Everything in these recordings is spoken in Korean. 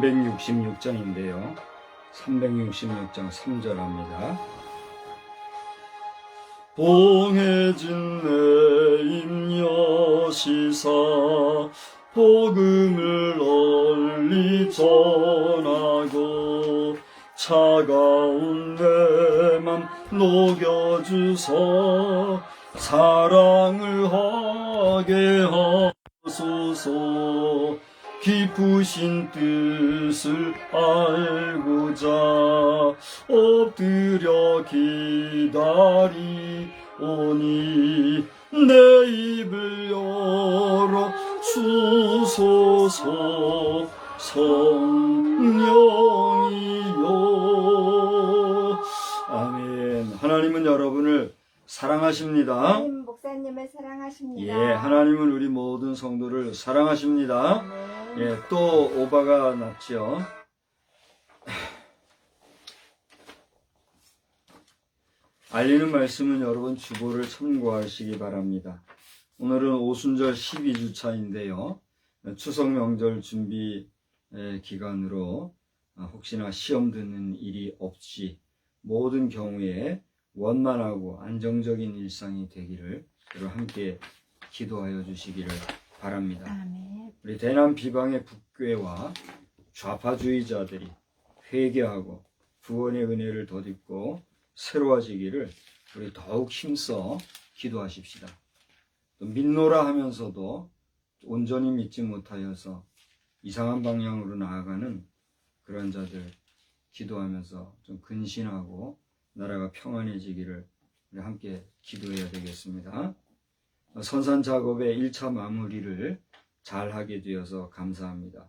366장인데요. 366장 3절합니다. 봉해진 내 임여시사 복음을 널리 전하고 차가운 내 맘 녹여주소 사랑을 하게 하소서 깊으신 뜻을 알고자 엎드려 기다리오니 내 입을 열어 주소서 성령이여. 아멘. 하나님은 여러분을 사랑하십니다. 목사님을 사랑하십니다. 예, 하나님은 우리 모든 성도를 사랑하십니다. 아멘. 예, 또 오바가 났죠. 알리는 말씀은 여러분 주보를 참고하시기 바랍니다. 오늘은 오순절 12주차인데요. 추석 명절 준비 기간으로 혹시나 시험 드는 일이 없이 모든 경우에 원만하고 안정적인 일상이 되기를 함께 기도하여 주시기를 바랍니다. 아멘. 우리 대남 비방의 북괴와 좌파주의자들이 회개하고 구원의 은혜를 덧입고 새로워지기를 우리 더욱 힘써 기도하십시다. 또 믿노라 하면서도 온전히 믿지 못하여서 이상한 방향으로 나아가는 그런 자들 기도하면서 좀 근신하고 나라가 평안해지기를 우리 함께 기도해야 되겠습니다. 선산 작업의 1차 마무리를 잘 하게 되어서 감사합니다.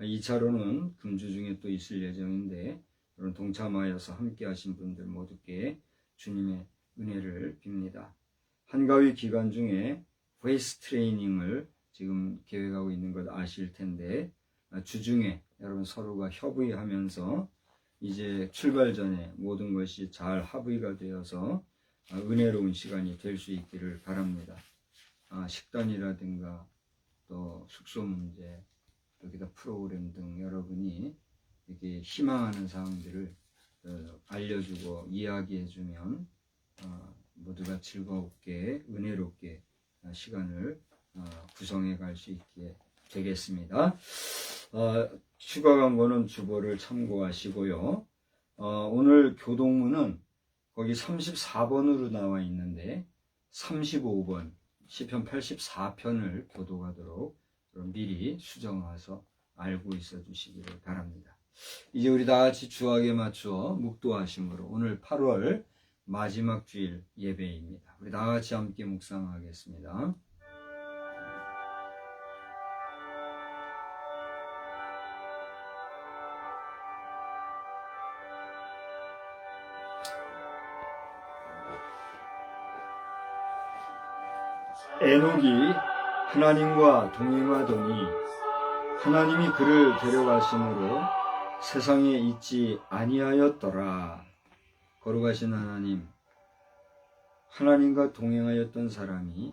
2차로는 금주 중에 또 있을 예정인데 그런 동참하여서 함께 하신 분들 모두께 주님의 은혜를 빕니다. 한가위 기간 중에 베이스 트레이닝을 지금 계획하고 있는 것 아실 텐데 주중에 여러분 서로가 협의하면서 이제 출발 전에 모든 것이 잘 합의가 되어서 은혜로운 시간이 될 수 있기를 바랍니다. 식단이라든가 또 숙소 문제, 여기다 프로그램 등 여러분이 이렇게 희망하는 사항들을 알려주고 이야기해주면 모두가 즐겁게 은혜롭게 시간을 구성해 갈 수 있게 되겠습니다. 추가 광고는 주보를 참고하시고요. 오늘 교동문은 거기 34번으로 나와 있는데 35번 시편 84편을 교독하도록 미리 수정해서 알고 있어 주시기를 바랍니다. 이제 우리 다 같이 주학에 맞추어 묵도하심으로 오늘 8월 마지막 주일 예배입니다. 우리 다 같이 함께 묵상하겠습니다. 에녹이 하나님과 동행하더니 하나님이 그를 데려가심으로 세상에 있지 아니하였더라. 거룩하신 하나님, 하나님과 동행하였던 사람이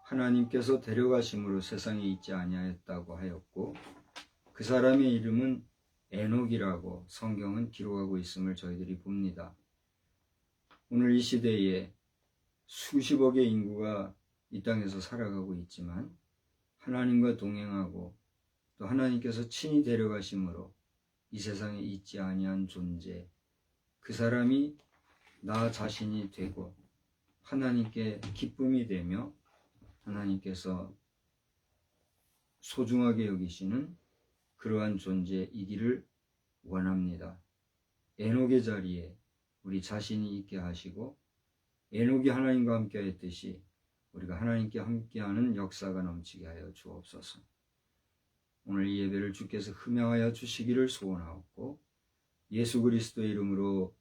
하나님께서 데려가심으로 세상에 있지 아니하였다고 하였고 그 사람의 이름은 에녹이라고 성경은 기록하고 있음을 저희들이 봅니다. 오늘 이 시대에 수십억의 인구가 이 땅에서 살아가고 있지만 하나님과 동행하고 또 하나님께서 친히 데려가심으로 이 세상에 있지 아니한 존재, 그 사람이 나 자신이 되고 하나님께 기쁨이 되며 하나님께서 소중하게 여기시는 그러한 존재이기를 원합니다. 에녹의 자리에 우리 자신이 있게 하시고 에녹이 하나님과 함께 했듯이 우리가 하나님께 함께하는 역사가 넘치게 하여 주옵소서. 오늘 이 예배를 주께서 흠양하여 주시기를 소원하옵고 예수 그리스도의 이름으로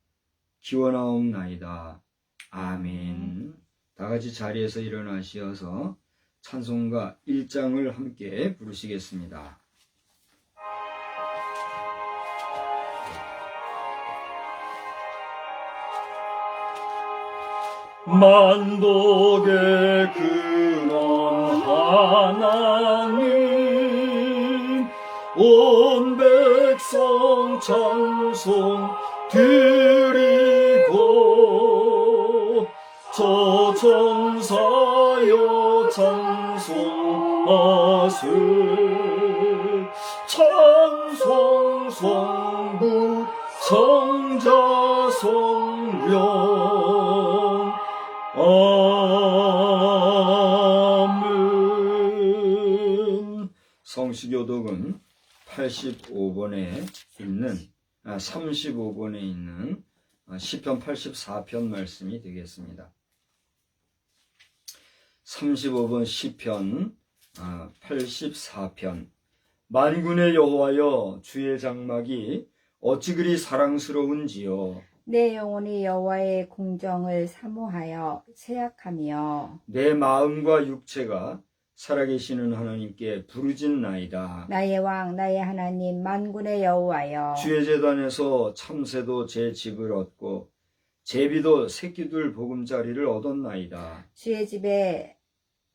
기원하옵나이다. 아멘. 다 같이 자리에서 일어나시어서 찬송가 1장을 함께 부르시겠습니다. 만복의 근원 하나님 온 백성 찬송 드리고 저 천사여 찬송하세 찬송 성부 성자 성령 아멘. 성시교독은 35번에 있는 35번에 있는 시편 84편 말씀이 되겠습니다. 35번 시편 84편. 만군의 여호와여 주의 장막이 어찌 그리 사랑스러운지요. 내 영혼이 여호와의 공정을 사모하여 세약하며 내 마음과 육체가 살아계시는 하나님께 부르짖나이다. 나의 왕 나의 하나님 만군의 여호와여 주의 제단에서 참새도 제 집을 얻고 제비도 새끼들 보금자리를 얻었나이다. 주의 집에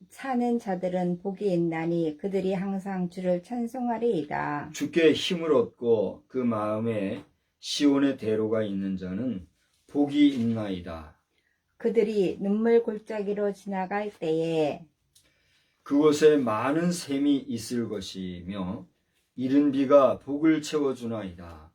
사는 자들은 복이 있나니 그들이 항상 주를 찬송하리이다. 주께 힘을 얻고 그 마음에 시온의 대로가 있는 자는 복이 있나이다. 그들이 눈물 골짜기로 지나갈 때에 그곳에 많은 샘이 있을 것이며 이른 비가 복을 채워주나이다.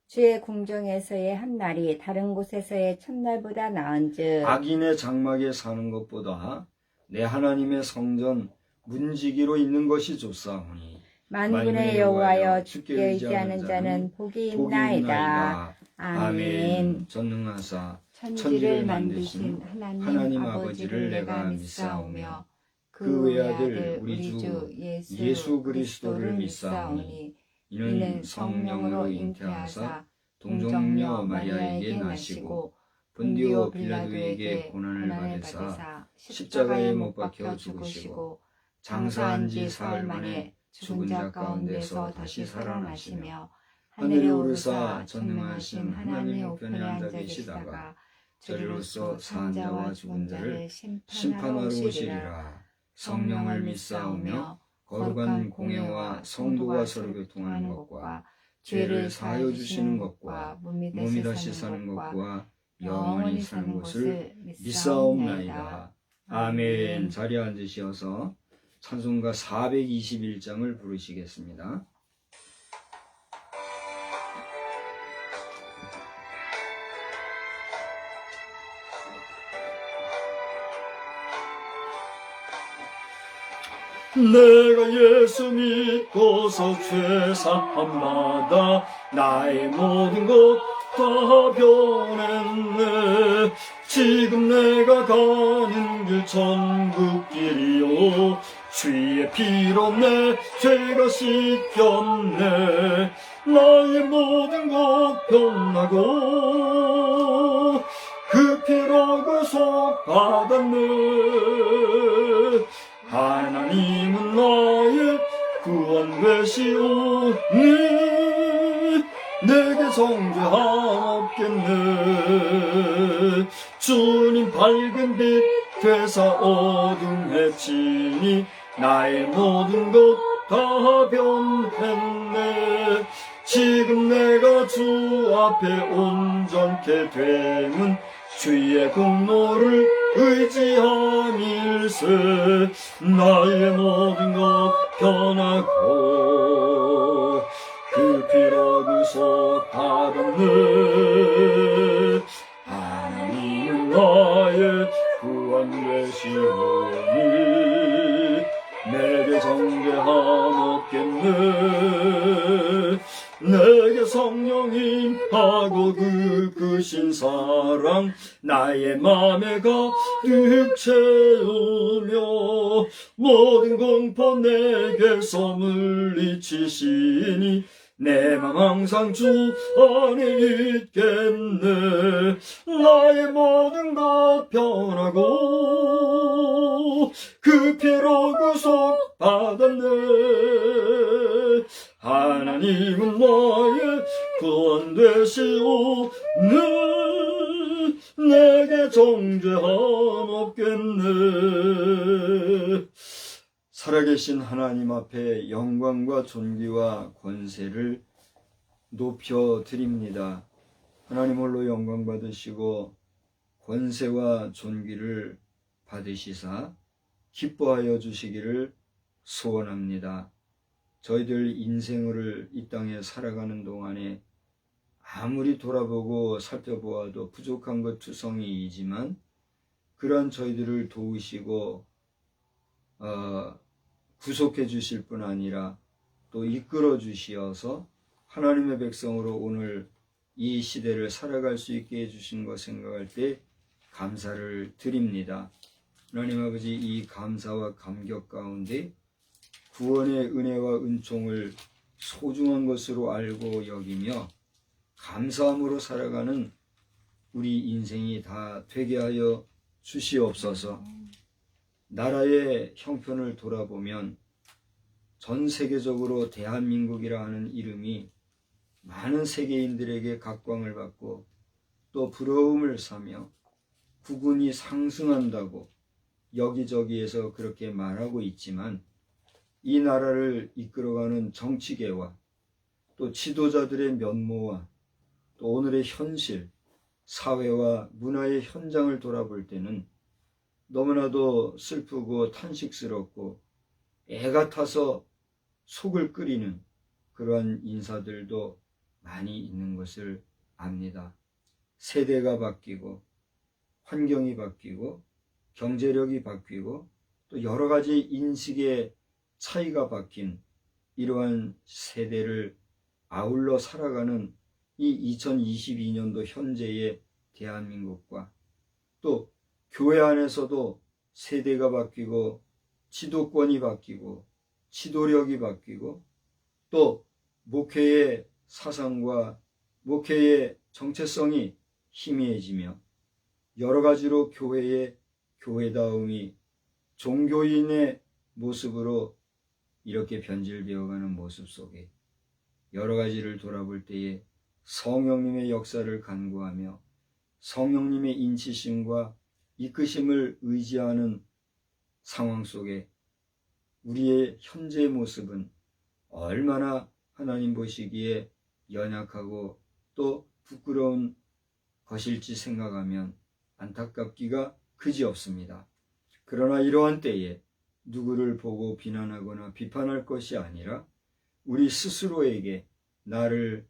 주의 궁정에서의 한 날이 다른 곳에서의 첫날보다 나은즉 악인의 장막에 사는 것보다 내 하나님의 성전 문지기로 있는 것이 좋사오니 만군의 여호와여 주께 의지하는 자는 복이 있나이다. 아멘. 전능하사 천지를 만드신 하나님 아버지를 내가 믿사오며 그 외아들 우리 주 예수 그리스도를 믿사오니 이는 성령으로 잉태하사 동정녀 마리아에게 나시고 본디오 빌라도에게 고난을 받으사 십자가에 못 박혀 죽으시고 장사한 지 사흘 만에 죽은 자 가운데서 다시 살아나시며 하늘에 오르사 전능하신 하나님의 우편에 앉아 계시다가 저리로서 산 자와 죽은 자를 심판하러 오시리라. 성령을 믿사오며 거룩한 공예와 성도가 서로 교통하는 것과 죄를 사하여 주시는 것과 몸이 다시 사는 것과 영원히 사는 것을 믿사옵나이다. 아멘. 자리에 앉으시어서 찬송가 421장을 부르시겠습니다. 내가 예수 믿고서 죄사함마다 나의 모든 것 다 변했네. 지금 내가 가는 길 천국길이요 주의 피로 내 죄가 씻겼네. 나의 모든 것 변하고 그 피로 구속받았네. 하나님은 나의 구원 되시오니 내게 정죄함 없겠네. 주님 밝은 빛 되사 어둠 해치니 나의 모든 것 다 변했네. 지금 내가 주 앞에 온전케 됨은 주의 공로를 의지함일세. 나의 모든 것 변하고 그 피로 구속받았네. 하나님은 나의 구원 되시오니 내게 정죄함 없겠네. 내게 성령 임하고 그 크신 사랑 나의 맘에 가득 채우며 모든 공포 내게서 물리치시니 내 맘 항상 주 안에 있겠네. 나의 모든 것 변하고 그 피로 구속받았네. 하나님은 나의 구원 되시오니 내게 정죄함 없겠네. 살아계신 하나님 앞에 영광과 존귀와 권세를 높여 드립니다. 하나님 홀로 영광 받으시고 권세와 존귀를 받으시사 기뻐하여 주시기를 소원합니다. 저희들 인생을 이 땅에 살아가는 동안에 아무리 돌아보고 살펴보아도 부족한 것 투성이이지만 그러한 저희들을 도우시고 구속해 주실 뿐 아니라 또 이끌어 주시어서 하나님의 백성으로 오늘 이 시대를 살아갈 수 있게 해주신 것 생각할 때 감사를 드립니다. 하나님 아버지, 이 감사와 감격 가운데 구원의 은혜와 은총을 소중한 것으로 알고 여기며 감사함으로 살아가는 우리 인생이 다 되게 하여 주시옵소서. 나라의 형편을 돌아보면 전 세계적으로 대한민국이라 하는 이름이 많은 세계인들에게 각광을 받고 또 부러움을 사며 국운이 상승한다고 여기저기에서 그렇게 말하고 있지만 이 나라를 이끌어가는 정치계와 또 지도자들의 면모와 또 오늘의 현실, 사회와 문화의 현장을 돌아볼 때는 너무나도 슬프고 탄식스럽고 애가 타서 속을 끓이는 그러한 인사들도 많이 있는 것을 압니다. 세대가 바뀌고 환경이 바뀌고 경제력이 바뀌고 또 여러 가지 인식의 차이가 바뀐 이러한 세대를 아울러 살아가는 이 2022년도 현재의 대한민국과 또 교회 안에서도 세대가 바뀌고 지도권이 바뀌고 지도력이 바뀌고 또 목회의 사상과 목회의 정체성이 희미해지며 여러 가지로 교회의 교회다움이 종교인의 모습으로 이렇게 변질되어가는 모습 속에 여러 가지를 돌아볼 때에 성령님의 역사를 간구하며 성령님의 인치심과 이끄심을 의지하는 상황 속에 우리의 현재의 모습은 얼마나 하나님 보시기에 연약하고 또 부끄러운 것일지 생각하면 안타깝기가 그지없습니다. 그러나 이러한 때에 누구를 보고 비난하거나 비판할 것이 아니라 우리 스스로에게 나를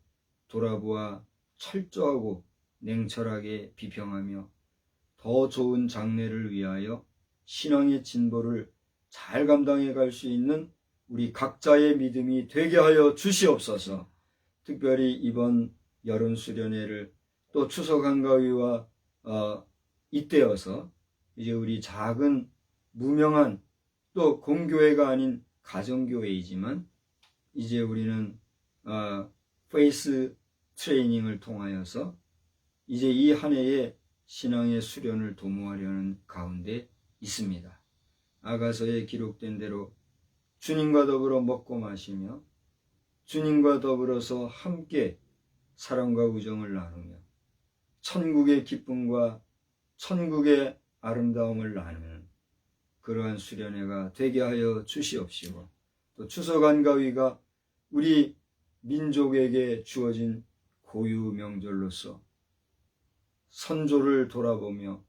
돌아보아 철저하고 냉철하게 비평하며 더 좋은 장래를 위하여 신앙의 진보를 잘 감당해 갈 수 있는 우리 각자의 믿음이 되게 하여 주시옵소서. 특별히 이번 여름 수련회를 또 추석 한가위와 잇대어서 이제 우리 작은 무명한 또 공교회가 아닌 가정교회이지만 이제 우리는 페이스 트레이닝을 통하여서 이제 이 한 해의 신앙의 수련을 도모하려는 가운데 있습니다. 아가서에 기록된 대로 주님과 더불어 먹고 마시며 주님과 더불어서 함께 사랑과 우정을 나누며 천국의 기쁨과 천국의 아름다움을 나누는 그러한 수련회가 되게 하여 주시옵시고 또 추석 한가위가 우리 민족에게 주어진 고유 명절로서 선조를 돌아보며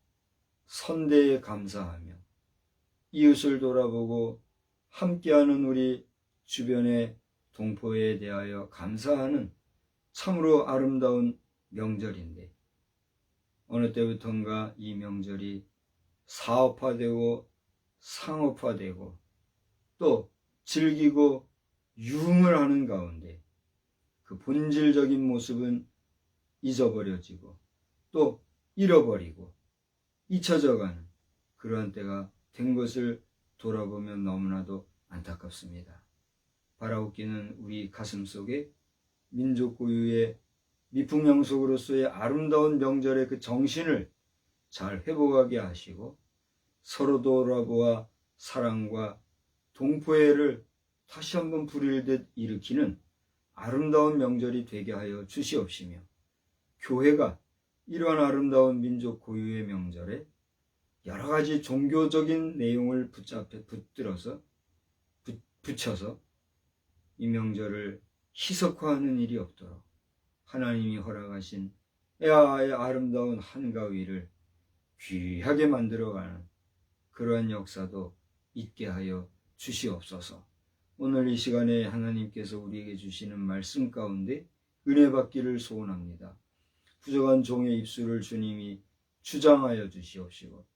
선대에 감사하며 이웃을 돌아보고 함께하는 우리 주변의 동포에 대하여 감사하는 참으로 아름다운 명절인데 어느 때부턴가 이 명절이 사업화되고 상업화되고 또 즐기고 유흥을 하는 가운데 그 본질적인 모습은 잊어버려지고 또 잃어버리고 잊혀져가는 그러한 때가 된 것을 돌아보면 너무나도 안타깝습니다. 바라옵기는 우리 가슴 속에 민족 고유의 미풍양속으로서의 아름다운 명절의 그 정신을 잘 회복하게 하시고 서로 돌아보아 사랑과 동포애를 다시 한번 불일듯 일으키는 아름다운 명절이 되게 하여 주시옵시며 교회가 이러한 아름다운 민족 고유의 명절에 여러 가지 종교적인 내용을 붙여서 이 명절을 희석화하는 일이 없도록 하나님이 허락하신 에아의 아름다운 한가위를 귀하게 만들어가는 그러한 역사도 있게 하여 주시옵소서. 오늘 이 시간에 하나님께서 우리에게 주시는 말씀 가운데 은혜 받기를 소원합니다. 부족한 종의 입술을 주님이 주장하여 주시옵시고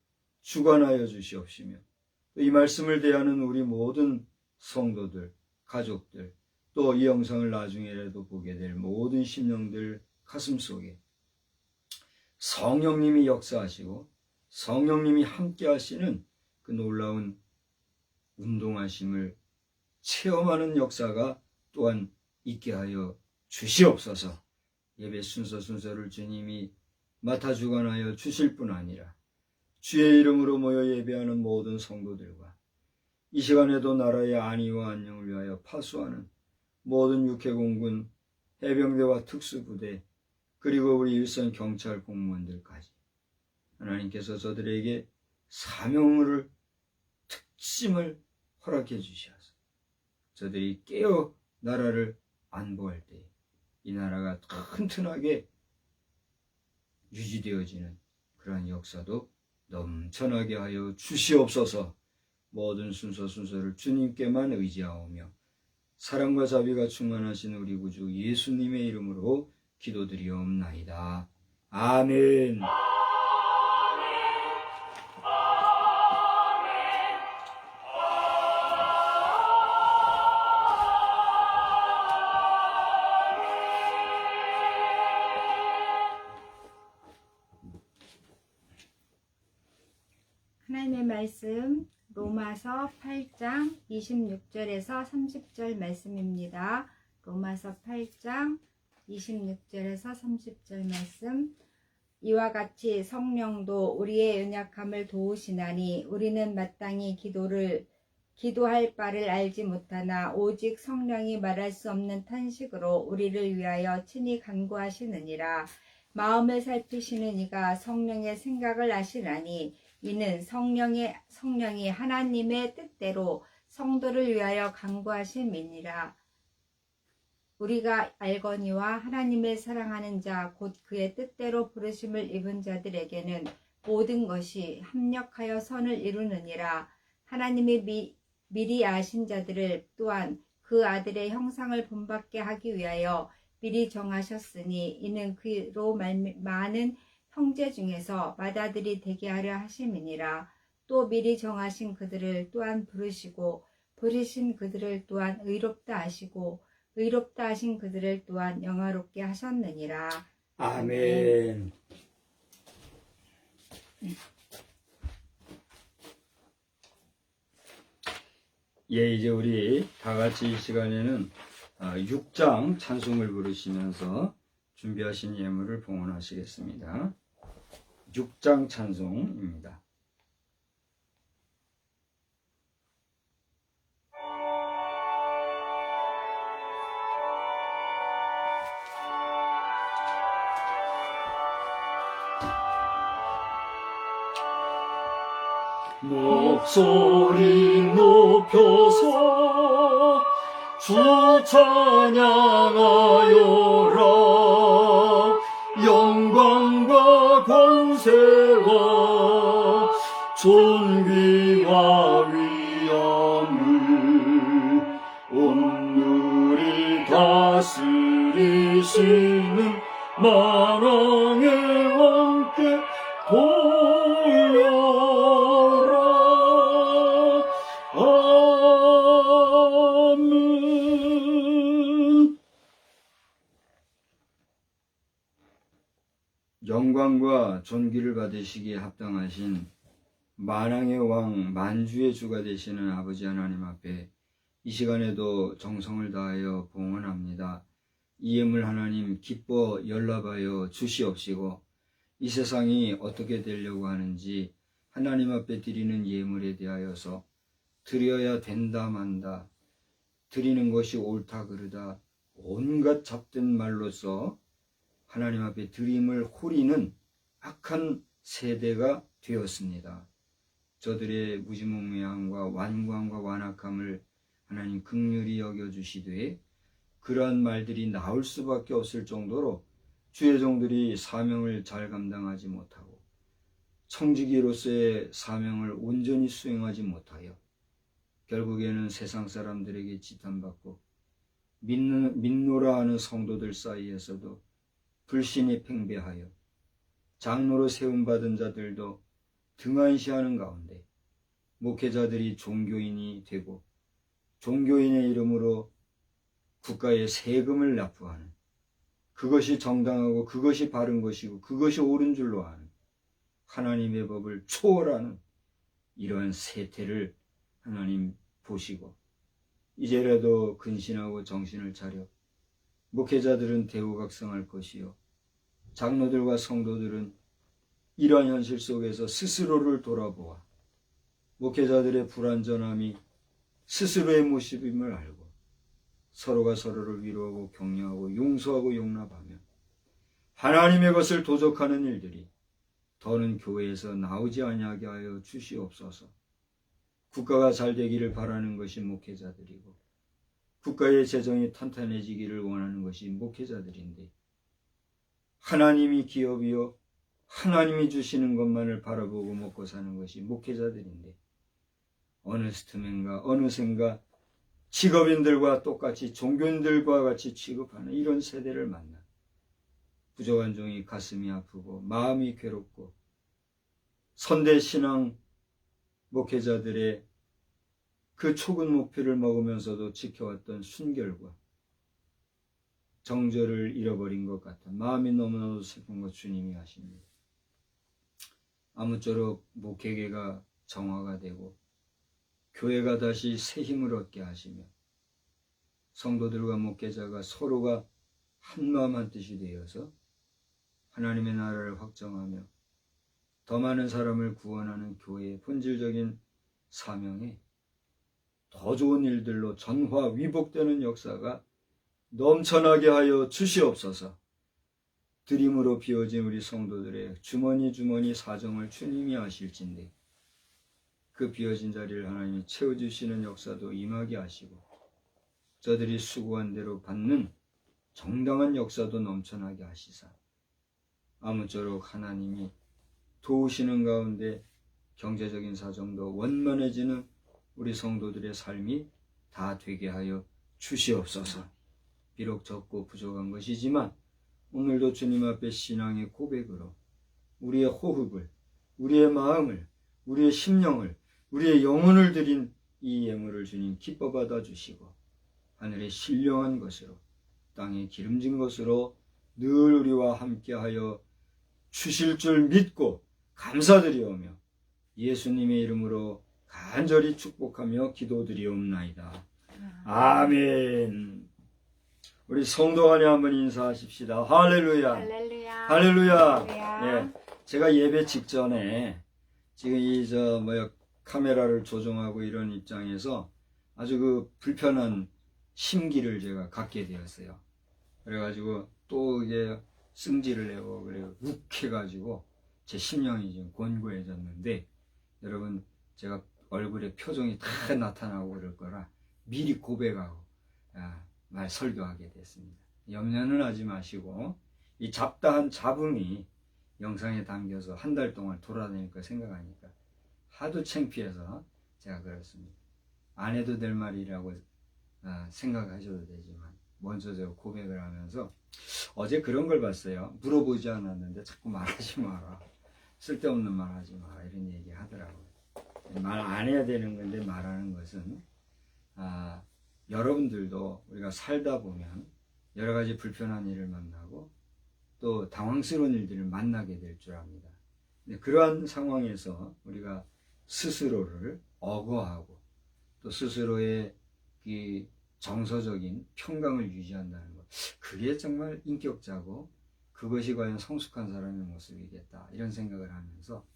주관하여 주시옵시며 이 말씀을 대하는 우리 모든 성도들, 가족들, 또 이 영상을 나중에라도 보게 될 모든 심령들 가슴 속에 성령님이 역사하시고 성령님이 함께 하시는 그 놀라운 운동하심을 체험하는 역사가 또한 있게 하여 주시옵소서. 예배 순서를 주님이 맡아 주관하여 주실 뿐 아니라 주의 이름으로 모여 예배하는 모든 성도들과 이 시간에도 나라의 안위와 안녕을 위하여 파수하는 모든 육해공군, 해병대와 특수부대, 그리고 우리 일선 경찰 공무원들까지 하나님께서 저들에게 사명을, 특심을 허락해 주시어서 저들이 깨어 나라를 안보할 때 이 나라가 튼튼하게 유지되어지는 그러한 역사도 넘쳐나게 하여 주시옵소서. 모든 순서를 주님께만 의지하오며 사랑과 자비가 충만하신 우리 구주 예수님의 이름으로 기도드리옵나이다. 아멘. 하나님의 말씀 로마서 8장 26절에서 30절 말씀입니다. 로마서 8장 26절에서 30절 말씀. 이와 같이 성령도 우리의 연약함을 도우시나니 우리는 마땅히 기도할 바를 알지 못하나 오직 성령이 말할 수 없는 탄식으로 우리를 위하여 친히 간구하시느니라. 마음을 살피시는 이가 성령의 생각을 아시나니 이는 성령이 하나님의 뜻대로 성도를 위하여 간구하심이니라. 우리가 알거니와 하나님을 사랑하는 자 곧 그의 뜻대로 부르심을 입은 자들에게는 모든 것이 합력하여 선을 이루느니라. 하나님이 미리 아신 자들을 또한 그 아들의 형상을 본받게 하기 위하여 미리 정하셨으니 이는 그로 많은 형제 중에서 맏아들이 되게 하려 하심이니라. 또 미리 정하신 그들을 또한 부르시고 부르신 그들을 또한 의롭다 하시고 의롭다 하신 그들을 또한 영화롭게 하셨느니라. 아멘. 예, 이제 우리 다 같이 이 시간에는 6장 찬송을 부르시면서 준비하신 예물을 봉헌하시겠습니다. 6장 찬송입니다. 목소리 높여서 주 찬양하여라. 영광과 권세와 존귀와 위엄을 온누리 다스리시는 만왕의 왕께 돌려라. 아멘. 영광과 존귀를 받으시기에 합당하신 만왕의 왕 만주의 주가 되시는 아버지 하나님 앞에 이 시간에도 정성을 다하여 봉헌합니다. 이 예물 하나님 기뻐 연락하여 주시옵시고 이 세상이 어떻게 되려고 하는지 하나님 앞에 드리는 예물에 대하여서 드려야 된다 만다, 드리는 것이 옳다 그르다 온갖 잡된 말로서 하나님 앞에 드림을 호리는 악한 세대가 되었습니다. 저들의 무지몽매함과 완고함과 완악함을 하나님 긍휼히 여겨주시되 그러한 말들이 나올 수밖에 없을 정도로 주의 종들이 사명을 잘 감당하지 못하고 청지기로서의 사명을 온전히 수행하지 못하여 결국에는 세상 사람들에게 지탄받고 믿노라 하는 성도들 사이에서도 불신이 팽배하여 장로로 세움받은 자들도 등한시하는 가운데 목회자들이 종교인이 되고 종교인의 이름으로 국가에 세금을 납부하는, 그것이 정당하고 그것이 바른 것이고 그것이 옳은 줄로 아는, 하나님의 법을 초월하는 이러한 세태를 하나님 보시고 이제라도 근신하고 정신을 차려 목회자들은 대우각성할 것이요 장로들과 성도들은 이러한 현실 속에서 스스로를 돌아보아 목회자들의 불완전함이 스스로의 모습임을 알고 서로가 서로를 위로하고 격려하고 용서하고 용납하며 하나님의 것을 도적하는 일들이 더는 교회에서 나오지 아니하게 하여 주시옵소서. 국가가 잘 되기를 바라는 것이 목회자들이고 국가의 재정이 탄탄해지기를 원하는 것이 목회자들인데 하나님이 기업이요 하나님이 주시는 것만을 바라보고 먹고 사는 것이 목회자들인데 어느샌가 직업인들과 똑같이 종교인들과 같이 취급하는 이런 세대를 만나 부족한 종이 가슴이 아프고 마음이 괴롭고 선대신앙 목회자들의 그 촉은 목표를 먹으면서도 지켜왔던 순결과 정절을 잃어버린 것 같은 마음이 너무나도 슬픈 것 주님이 아십니다. 아무쪼록 목회계가 정화가 되고 교회가 다시 새 힘을 얻게 하시며 성도들과 목회자가 서로가 한마음 한뜻이 되어서 하나님의 나라를 확정하며 더 많은 사람을 구원하는 교회의 본질적인 사명에 더 좋은 일들로 전화 위복되는 역사가 넘쳐나게 하여 주시옵소서. 드림으로 비워진 우리 성도들의 주머니 사정을 주님이 아실진데 그 비워진 자리를 하나님이 채워주시는 역사도 임하게 하시고 저들이 수고한 대로 받는 정당한 역사도 넘쳐나게 하시사 아무쪼록 하나님이 도우시는 가운데 경제적인 사정도 원만해지는 우리 성도들의 삶이 다 되게 하여 주시옵소서. 비록 적고 부족한 것이지만 오늘도 주님 앞에 신앙의 고백으로 우리의 호흡을, 우리의 마음을, 우리의 심령을, 우리의 영혼을 드린 이 예물을 주님 기뻐 받아주시고 하늘의 신령한 것으로 땅에 기름진 것으로 늘 우리와 함께하여 주실 줄 믿고 감사드리오며 예수님의 이름으로 간절히 축복하며 기도드리옵나이다. 아멘. 우리 성도 간에 한번 인사하십시다. 할렐루야. 할렐루야. 할렐루야. 할렐루야. 예, 제가 예배 직전에 지금 카메라를 조종하고 이런 입장에서 아주 그 불편한 심기를 제가 갖게 되었어요. 그래가지고 또 이게 승질을 내고 그래요. 욱해가지고 제 심령이 지금 곤고해졌는데 여러분 제가 얼굴에 표정이 다 나타나고 그럴 거라 미리 고백하고 말 설교하게 됐습니다. 염려는 하지 마시고 이 잡다한 잡음이 영상에 담겨서 한 달 동안 돌아다닐 거 생각하니까 하도 창피해서 제가 그렇습니다. 안 해도 될 말이라고 생각하셔도 되지만 먼저 제가 고백을 하면서 어제 그런 걸 봤어요. 물어보지 않았는데 자꾸 말하지 마라. 쓸데없는 말 하지 마라. 이런 얘기 하더라고요. 말 안 해야 되는 건데 말하는 것은 여러분들도 우리가 살다 보면 여러 가지 불편한 일을 만나고 또 당황스러운 일들을 만나게 될 줄 압니다. 그러한 상황에서 우리가 스스로를 억어하고 또 스스로의 이 정서적인 평강을 유지한다는 것, 그게 정말 인격자고 그것이 과연 성숙한 사람의 모습이겠다 이런 생각을 하면서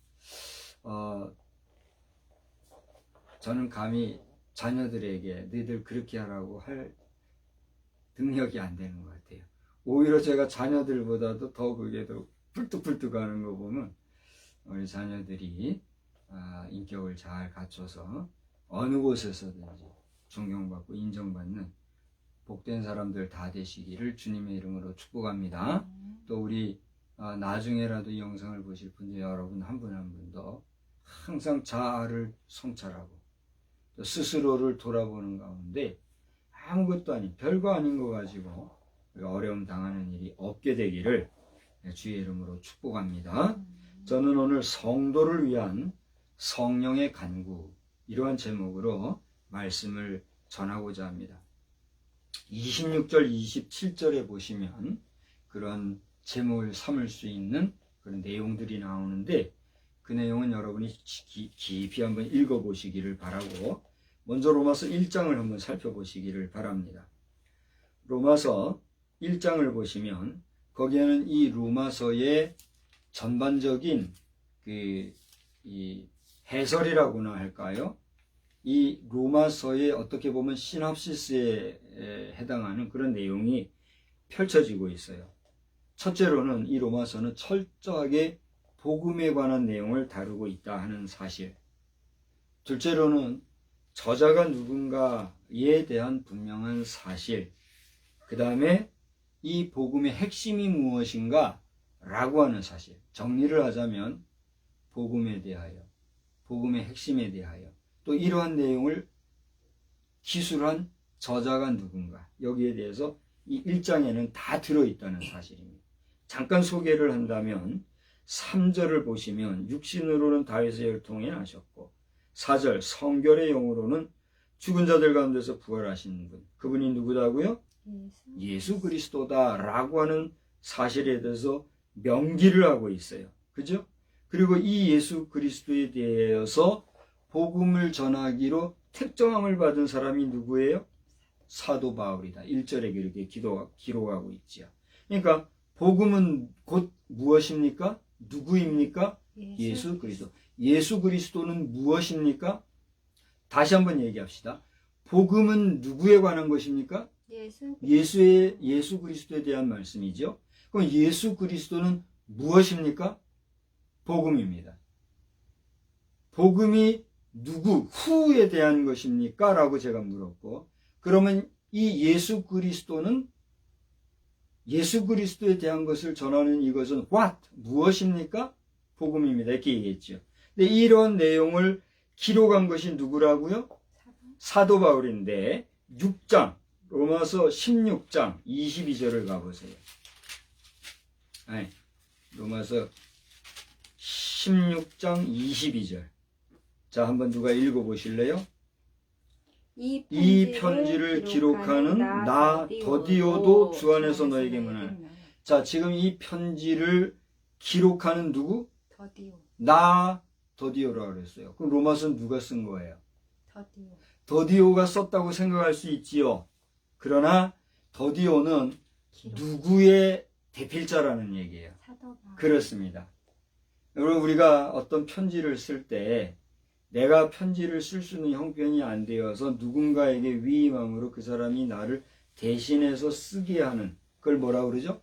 저는 감히 자녀들에게 너희들 그렇게 하라고 할 능력이 안 되는 것 같아요. 오히려 제가 자녀들보다도 더 그게 더 뿔뚝뿔뚝 하는 거 보면 우리 자녀들이 인격을 잘 갖춰서 어느 곳에서든지 존경받고 인정받는 복된 사람들 다 되시기를 주님의 이름으로 축복합니다. 또 우리 나중에라도 이 영상을 보실 분들 여러분 한 분 한 분도 항상 자아를 성찰하고 또 스스로를 돌아보는 가운데 아무것도 아닌 별거 아닌 거 가지고 어려움 당하는 일이 없게 되기를 주의 이름으로 축복합니다. 저는 오늘 성도를 위한 성령의 간구 이러한 제목으로 말씀을 전하고자 합니다. 26절 27절에 보시면 그런 제목을 삼을 수 있는 그런 내용들이 나오는데 그 내용은 여러분이 깊이 한번 읽어보시기를 바라고 먼저 로마서 1장을 한번 살펴보시기를 바랍니다. 로마서 1장을 보시면 거기에는 이 로마서의 전반적인 이 해설이라고나 할까요? 이 로마서에 어떻게 보면 시납시스에 해당하는 그런 내용이 펼쳐지고 있어요. 첫째로는 이 로마서는 철저하게 복음에 관한 내용을 다루고 있다 하는 사실. 둘째로는 저자가 누군가에 대한 분명한 사실. 그 다음에 이 복음의 핵심이 무엇인가 라고 하는 사실. 정리를 하자면 복음에 대하여, 복음의 핵심에 대하여, 또 이러한 내용을 기술한 저자가 누군가, 여기에 대해서 이 1장에는 다 들어있다는 사실입니다. 잠깐 소개를 한다면 3절을 보시면 육신으로는 다윗의 혈통에 나셨고 4절 성결의 영으로는 죽은 자들 가운데서 부활하신 분, 그분이 누구다고요? 예수 그리스도다 라고 하는 사실에 대해서 명기를 하고 있어요. 그죠? 그리고 이 예수 그리스도에 대해서 복음을 전하기로 특정함을 받은 사람이 누구예요? 사도 바울이다. 1절에 그렇게 기록하고 있지요. 그러니까 복음은 곧 무엇입니까? 누구입니까? 예수 그리스도. 예수 그리스도는 무엇입니까? 다시 한번 얘기합시다. 복음은 누구에 관한 것입니까? 예수 그리스도에 대한 말씀이죠. 그럼 예수 그리스도는 무엇입니까? 복음입니다. 복음이 누구, who에 대한 것입니까? 라고 제가 물었고, 그러면 이 예수 그리스도는 예수 그리스도에 대한 것을 전하는 이것은 what, 무엇입니까? 복음입니다. 이렇게 얘기했죠. 근데 이런 내용을 기록한 것이 누구라고요? 사도 바울인데 6장, 로마서 16장 22절을 가보세요. 로마서 16장 22절. 자, 한번 누가 읽어보실래요? 이 편지를 기록하는 나 더디오도 주 안에서 너에게 문하노니. 자, 지금 이 편지를 기록하는 누구? 나 더디오라고 그랬어요. 그럼 로마서는 누가 쓴 거예요? 더디오가 썼다고 생각할 수 있지요. 그러나 더디오는 누구의 대필자라는 얘기예요. 그렇습니다. 여러분, 우리가 어떤 편지를 쓸 때 내가 편지를 쓸 수 있는 형편이 안 되어서 누군가에게 위임함으로 그 사람이 나를 대신해서 쓰게 하는 그걸 뭐라 그러죠?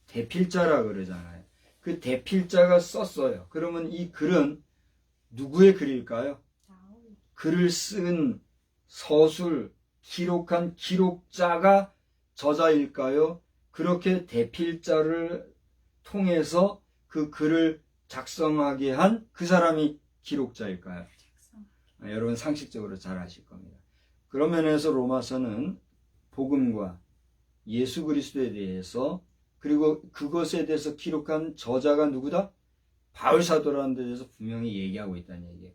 대필자라 그러잖아요. 그 대필자가 썼어요. 그러면 이 글은 누구의 글일까요? 글을 쓴 서술, 기록한 기록자가 저자일까요? 그렇게 대필자를 통해서 그 글을 작성하게 한 그 사람이 기록자일까요? 여러분 상식적으로 잘 아실 겁니다. 그런 면에서 로마서는 복음과 예수 그리스도에 대해서 그리고 그것에 대해서 기록한 저자가 누구다? 바울 사도라는 데 대해서 분명히 얘기하고 있다는 얘기예요.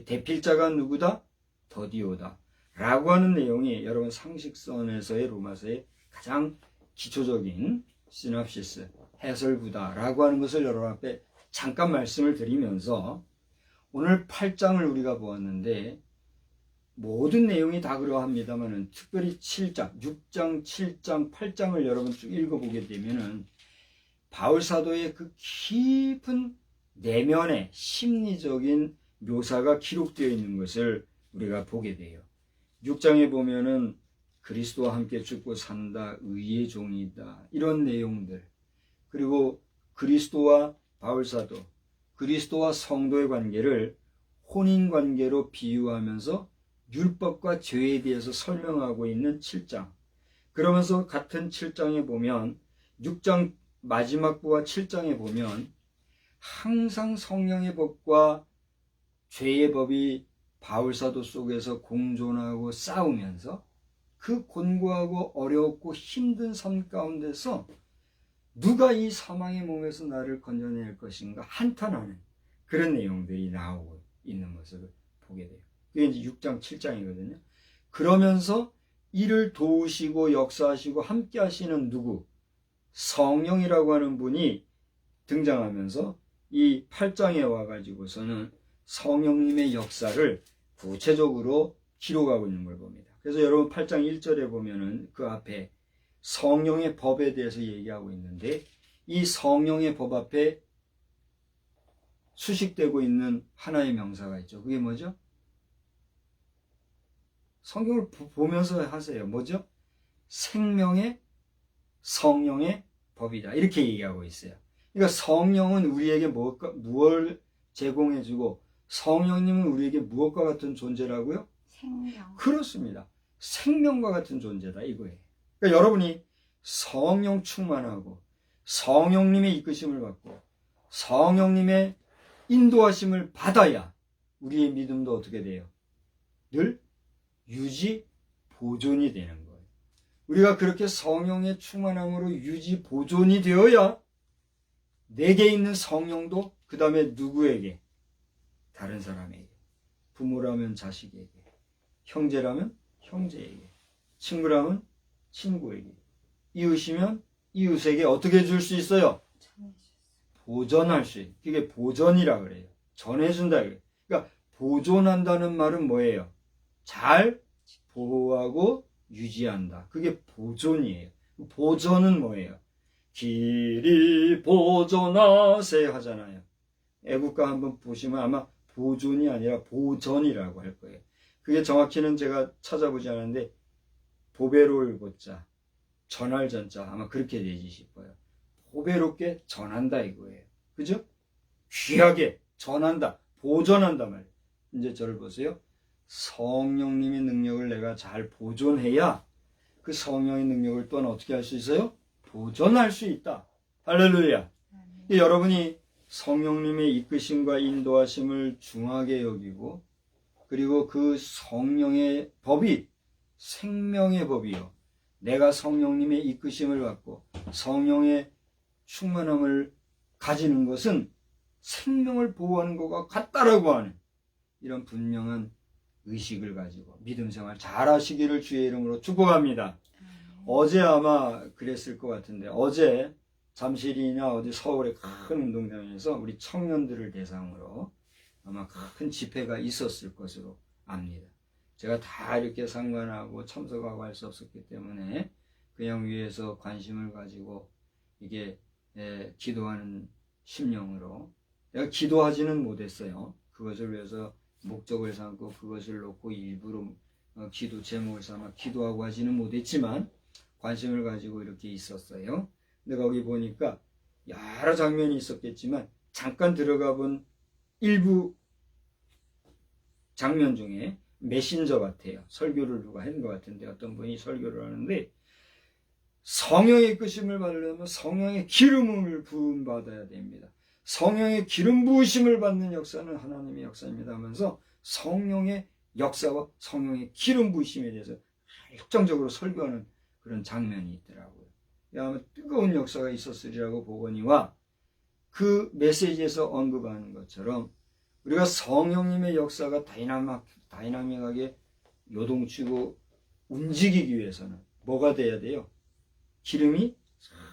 대필자가 누구다? 더디오다 라고 하는 내용이 여러분 상식선에서의 로마서의 가장 기초적인 시납시스, 해설구다 라고 하는 것을 여러분 앞에 잠깐 말씀을 드리면서 오늘 8장을 우리가 보았는데 모든 내용이 다 그러합니다만은 특별히 7장, 6장, 7장, 8장을 여러분 쭉 읽어보게 되면은 바울 사도의 그 깊은 내면의 심리적인 묘사가 기록되어 있는 것을 우리가 보게 돼요. 6장에 보면은 그리스도와 함께 죽고 산다, 의의 종이다, 이런 내용들. 그리고 그리스도와 바울 사도, 그리스도와 성도의 관계를 혼인관계로 비유하면서 율법과 죄에 대해서 설명하고 있는 7장. 그러면서 같은 7장에 보면 6장 마지막 부와 7장에 보면 항상 성령의 법과 죄의 법이 바울사도 속에서 공존하고 싸우면서 그 곤고하고 어렵고 힘든 삶 가운데서 누가 이 사망의 몸에서 나를 건져낼 것인가 한탄하는 그런 내용들이 나오고 있는 모습을 보게 돼요. 그게 이제 6장 7장이거든요. 그러면서 이를 도우시고 역사하시고 함께 하시는 누구? 성령이라고 하는 분이 등장하면서 이 8장에 와가지고서는 성령님의 역사를 구체적으로 기록하고 있는 걸 봅니다. 그래서 여러분 8장 1절에 보면은 그 앞에 성령의 법에 대해서 얘기하고 있는데 이 성령의 법 앞에 수식되고 있는 하나의 명사가 있죠. 그게 뭐죠? 성경을 보면서 하세요. 뭐죠? 생명의 성령의 법이다. 이렇게 얘기하고 있어요. 그러니까 성령은 우리에게 무엇을 제공해주고 성령님은 우리에게 무엇과 같은 존재라고요? 생명. 그렇습니다. 생명과 같은 존재다 이거예요. 그러니까 여러분이 성령 충만하고 성령님의 이끄심을 받고 성령님의 인도하심을 받아야 우리의 믿음도 어떻게 돼요? 늘 유지 보존이 되는 거예요. 우리가 그렇게 성령의 충만함으로 유지 보존이 되어야 내게 있는 성령도 그 다음에 누구에게? 다른 사람에게, 부모라면 자식에게, 형제라면 형제에게, 친구라면 친구에게, 이웃이면 이웃에게 어떻게 해줄 수 있어요? 보존할 수 있어요. 그게 보존이라 그래요. 전해준다 그래요. 그러니까 보존한다는 말은 뭐예요? 잘 보호하고 유지한다. 그게 보존이에요. 보존은 뭐예요? 길이 보존하세 하잖아요. 애국가 한번 보시면 아마 보존이 아니라 보전이라고 할 거예요. 그게 정확히는 제가 찾아보지 않았는데 보배로울 보자, 전할 전자 아마 그렇게 되지 싶어요. 보배롭게 전한다 이거예요. 그죠? 귀하게 전한다, 보존한다 말이에요. 이제 저를 보세요. 성령님의 능력을 내가 잘 보존해야 그 성령의 능력을 또한 어떻게 할 수 있어요? 보존할 수 있다. 할렐루야. 여러분이 성령님의 이끄심과 인도하심을 중하게 여기고 그리고 그 성령의 법이 생명의 법이요. 내가 성령님의 이끄심을 받고 성령의 충만함을 가지는 것은 생명을 보호하는 것과 같다라고 하는 이런 분명한 의식을 가지고 믿음 생활 잘 하시기를 주의 이름으로 축복합니다. 어제 아마 그랬을 것 같은데 어제 잠실이나 어디 서울의 큰 운동장에서 우리 청년들을 대상으로 아마 큰 집회가 있었을 것으로 압니다. 제가 다 이렇게 상관하고 참석하고 할 수 없었기 때문에 그냥 위에서 관심을 가지고 이게 기도하는 심령으로 내가 기도하지는 못했어요. 그것을 위해서 목적을 삼고 그것을 놓고 일부러 기도 제목을 삼아 기도하고 하지는 못했지만 관심을 가지고 이렇게 있었어요. 근데 거기 보니까 여러 장면이 있었겠지만 잠깐 들어가 본 일부 장면 중에 메신저 같아요. 설교를 누가 한 것 같은데 어떤 분이 설교를 하는데 성령의 이끄심을 받으려면 성령의 기름을 부음받아야 됩니다. 성령의 기름 부으심을 받는 역사는 하나님의 역사입니다 하면서 성령의 역사와 성령의 기름 부으심에 대해서 확정적으로 설교하는 그런 장면이 있더라고요. 아마 뜨거운 역사가 있었으리라고 보거니와 그 메시지에서 언급하는 것처럼 우리가 성령님의 역사가 다이나믹하게 요동치고 움직이기 위해서는 뭐가 돼야 돼요? 기름이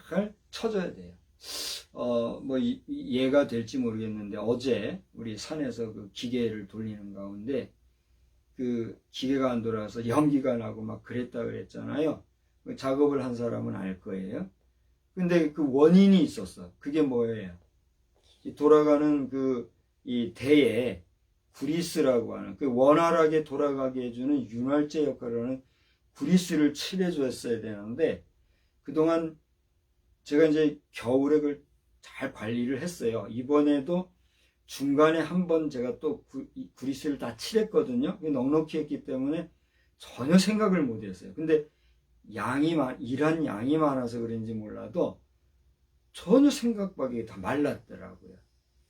잘 쳐져야 돼요. 이해가 될지 모르겠는데 어제 우리 산에서 그 기계를 돌리는 가운데 그 기계가 안 돌아서 연기가 나고 막 그랬다 그랬잖아요. 그 작업을 한 사람은 알 거예요. 근데 그 원인이 있었어. 그게 뭐예요? 돌아가는 이 대에 구리스라고 하는 그 원활하게 돌아가게 해주는 윤활제 역할을 하는 구리스를 칠해줬어야 되는데 그동안 제가 이제 겨울에 그걸 잘 관리를 했어요. 이번에도 중간에 한번 제가 또 구리스를 다 칠했거든요. 넉넉히 했기 때문에 전혀 생각을 못 했어요. 근데 일한 양이 많아서 그런지 몰라도 전혀 생각 밖에 다 말랐더라고요.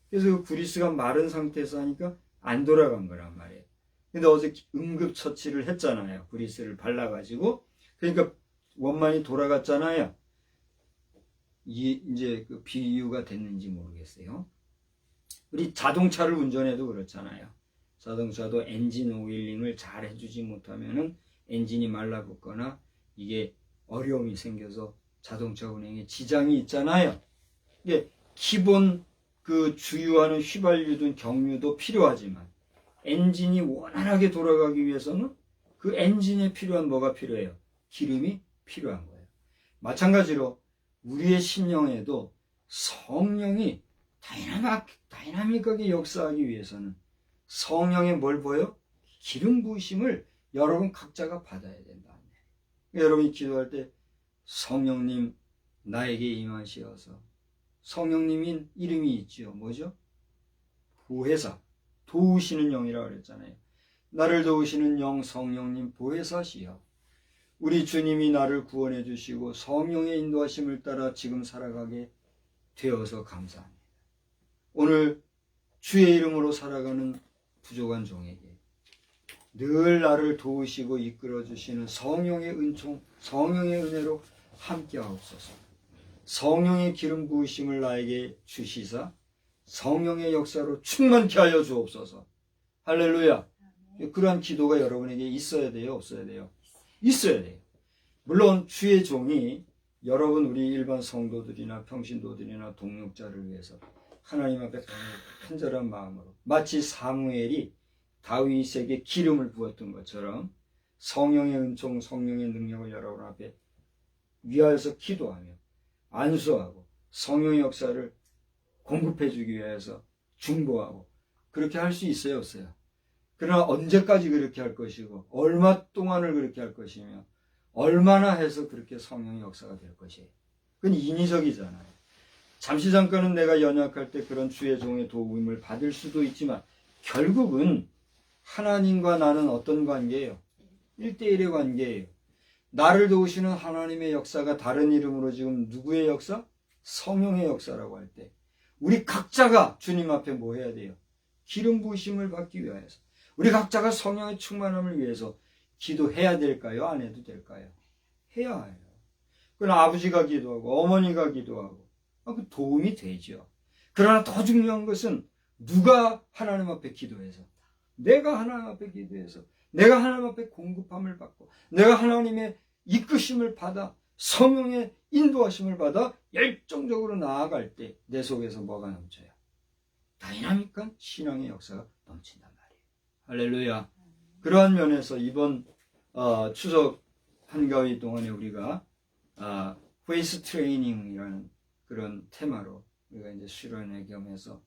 그래서 그 구리스가 마른 상태에서 하니까 안 돌아간 거란 말이에요. 근데 어제 응급처치를 했잖아요. 구리스를 발라가지고. 그러니까 원만히 돌아갔잖아요. 이제 그 비유가 됐는지 모르겠어요. 우리 자동차를 운전해도 그렇잖아요. 자동차도 엔진 오일링을 잘 해주지 못하면은 엔진이 말라붙거나 이게 어려움이 생겨서 자동차 운행에 지장이 있잖아요. 이게 기본 그 주유하는 휘발유든 경유도 필요하지만 엔진이 원활하게 돌아가기 위해서는 그 엔진에 필요한 뭐가 필요해요? 기름이 필요한 거예요. 마찬가지로 우리의 심령에도 성령이 다이나믹하게 역사하기 위해서는 성령의 뭘 보여? 기름 부으심을 여러분 각자가 받아야 된다. 여러분이 기도할 때 성령님 나에게 임하시어서, 성령님인 이름이 있지요. 뭐죠? 보혜사, 도우시는 영이라고 그랬잖아요. 나를 도우시는 영 성령님 보혜사시여, 우리 주님이 나를 구원해 주시고 성령의 인도하심을 따라 지금 살아가게 되어서 감사합니다. 오늘 주의 이름으로 살아가는 부족한 종에게 늘 나를 도우시고 이끌어 주시는 성령의 은총, 성령의 은혜로 함께하옵소서. 성령의 기름 부으심을 나에게 주시사 성령의 역사로 충만케 하여 주옵소서. 할렐루야. 그러한 기도가 여러분에게 있어야 돼요? 없어야 돼요? 있어야 돼요. 물론 주의 종이 여러분, 우리 일반 성도들이나 평신도들이나 동역자를 위해서 하나님 앞에 간절한 마음으로, 마치 사무엘이 다윗에게 기름을 부었던 것처럼 성령의 은총, 성령의 능력을 여러분 앞에 위하여서 기도하며 안수하고 성령의 역사를 공급해 주기 위해서 중보하고 그렇게 할 수 있어요, 없어요? 그러나 언제까지 그렇게 할 것이고 얼마 동안을 그렇게 할 것이며 얼마나 해서 그렇게 성령의 역사가 될 것이에요. 그건 인위적이잖아요. 잠시 잠깐은 내가 연약할 때 그런 주의 종의 도움을 받을 수도 있지만 결국은 하나님과 나는 어떤 관계예요? 1대1의 관계예요. 나를 도우시는 하나님의 역사가 다른 이름으로 지금 누구의 역사? 성령의 역사라고 할 때 우리 각자가 주님 앞에 뭐 해야 돼요? 기름 부으심을 받기 위해서, 우리 각자가 성령의 충만함을 위해서 기도해야 될까요? 안 해도 될까요? 해야 해요. 그러나 아버지가 기도하고 어머니가 기도하고 그 도움이 되죠. 그러나 더 중요한 것은 누가 하나님 앞에 기도해서, 내가 하나님 앞에 기도해서 내가 하나님 앞에 공급함을 받고 내가 하나님의 이끄심을 받아 성령의 인도하심을 받아 열정적으로 나아갈 때 내 속에서 뭐가 넘쳐요? 다이나믹한 신앙의 역사가 넘친단 말이에요. 할렐루야. 그러한 면에서 이번 추석 한가위 동안에 우리가 페이스 트레이닝이라는 그런 테마로 우리가 이제 수련회 겸해서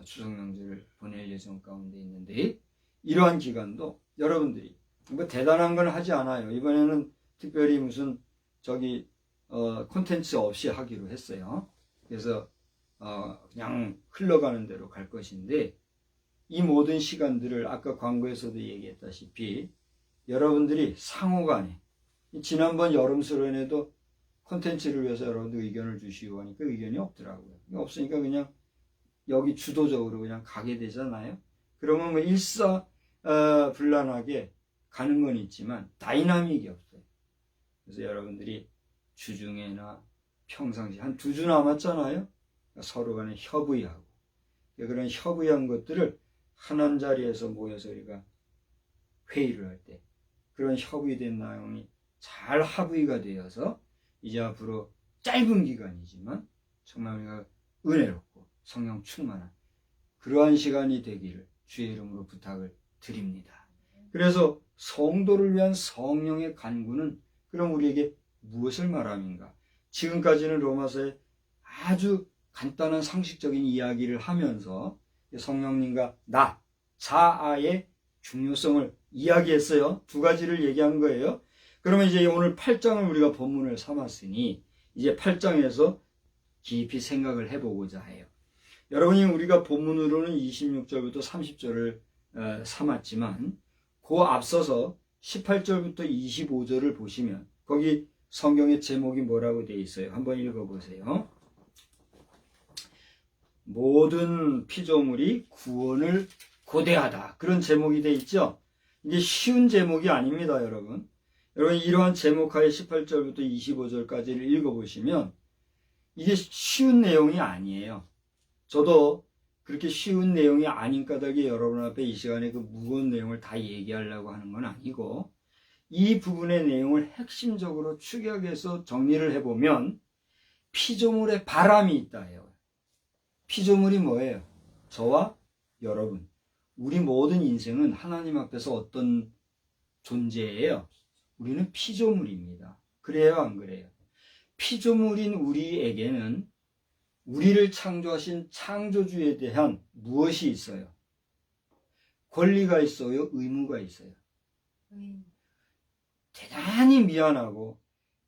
추석 명절을 보낼 예정 가운데 있는데, 이러한 기간도 여러분들이 뭐 대단한 건 하지 않아요. 이번에는 특별히 무슨 콘텐츠 없이 하기로 했어요. 그래서 그냥 흘러가는 대로 갈 것인데, 이 모든 시간들을 아까 광고에서도 얘기했다시피 여러분들이 상호간에, 지난번 여름 수련회도 콘텐츠를 위해서 여러분들 의견을 주시고 하니까 의견이 없더라고요. 없으니까 그냥 여기 주도적으로 그냥 가게 되잖아요. 그러면 뭐 일사불란하게 가는 건 있지만 다이나믹이 없어요. 그래서 여러분들이 주중에나 평상시 한 2주 남았잖아요. 서로 간에 협의하고, 그런 협의한 것들을 한 자리에서 모여서 우리가 회의를 할 때 그런 협의된 내용이 잘 합의가 되어서 이제 앞으로 짧은 기간이지만 정말 우리가 은혜롭고 성령 충만한 그러한 시간이 되기를 주의 이름으로 부탁을 드립니다. 그래서 성도를 위한 성령의 간구는 그럼 우리에게 무엇을 말함인가? 지금까지는 로마서에 아주 간단한 상식적인 이야기를 하면서 성령님과 나, 자아의 중요성을 이야기했어요. 2가지를 얘기한 거예요. 그러면 이제 오늘 8장을 우리가 본문을 삼았으니 이제 8장에서 깊이 생각을 해보고자 해요. 여러분이 우리가 본문으로는 26절부터 30절을 삼았지만 그 앞서서 18절부터 25절을 보시면 거기 성경의 제목이 뭐라고 되어 있어요? 한번 읽어보세요. 모든 피조물이 구원을 고대하다. 그런 제목이 되어 있죠? 이게 쉬운 제목이 아닙니다, 여러분. 여러분, 이러한 제목하에 18절부터 25절까지를 읽어보시면 이게 쉬운 내용이 아니에요. 저도 그렇게 쉬운 내용이 아닌 까닭에 여러분 앞에 이 시간에 그 무거운 내용을 다 얘기하려고 하는 건 아니고, 이 부분의 내용을 핵심적으로 축약해서 정리를 해보면 피조물에 바람이 있다 해요. 피조물이 뭐예요? 저와 여러분, 우리 모든 인생은 하나님 앞에서 어떤 존재예요? 우리는 피조물입니다. 그래요, 안 그래요? 피조물인 우리에게는 우리를 창조하신 창조주에 대한 무엇이 있어요? 권리가 있어요? 의무가 있어요? 대단히 미안하고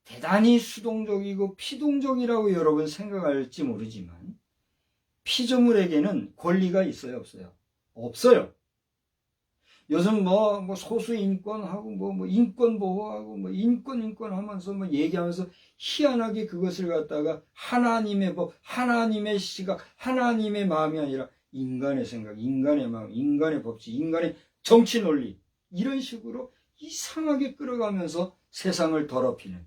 대단히 수동적이고 피동적이라고 여러분 생각할지 모르지만 피조물에게는 권리가 있어요, 없어요? 없어요. 요즘 소수인권하고 인권 보호하고 인권 하면서 얘기하면서 희한하게 그것을 갖다가 하나님의 법, 하나님의 시각, 하나님의 마음이 아니라 인간의 생각, 인간의 마음, 인간의 법칙, 인간의 정치 논리, 이런 식으로 이상하게 끌어가면서 세상을 더럽히는,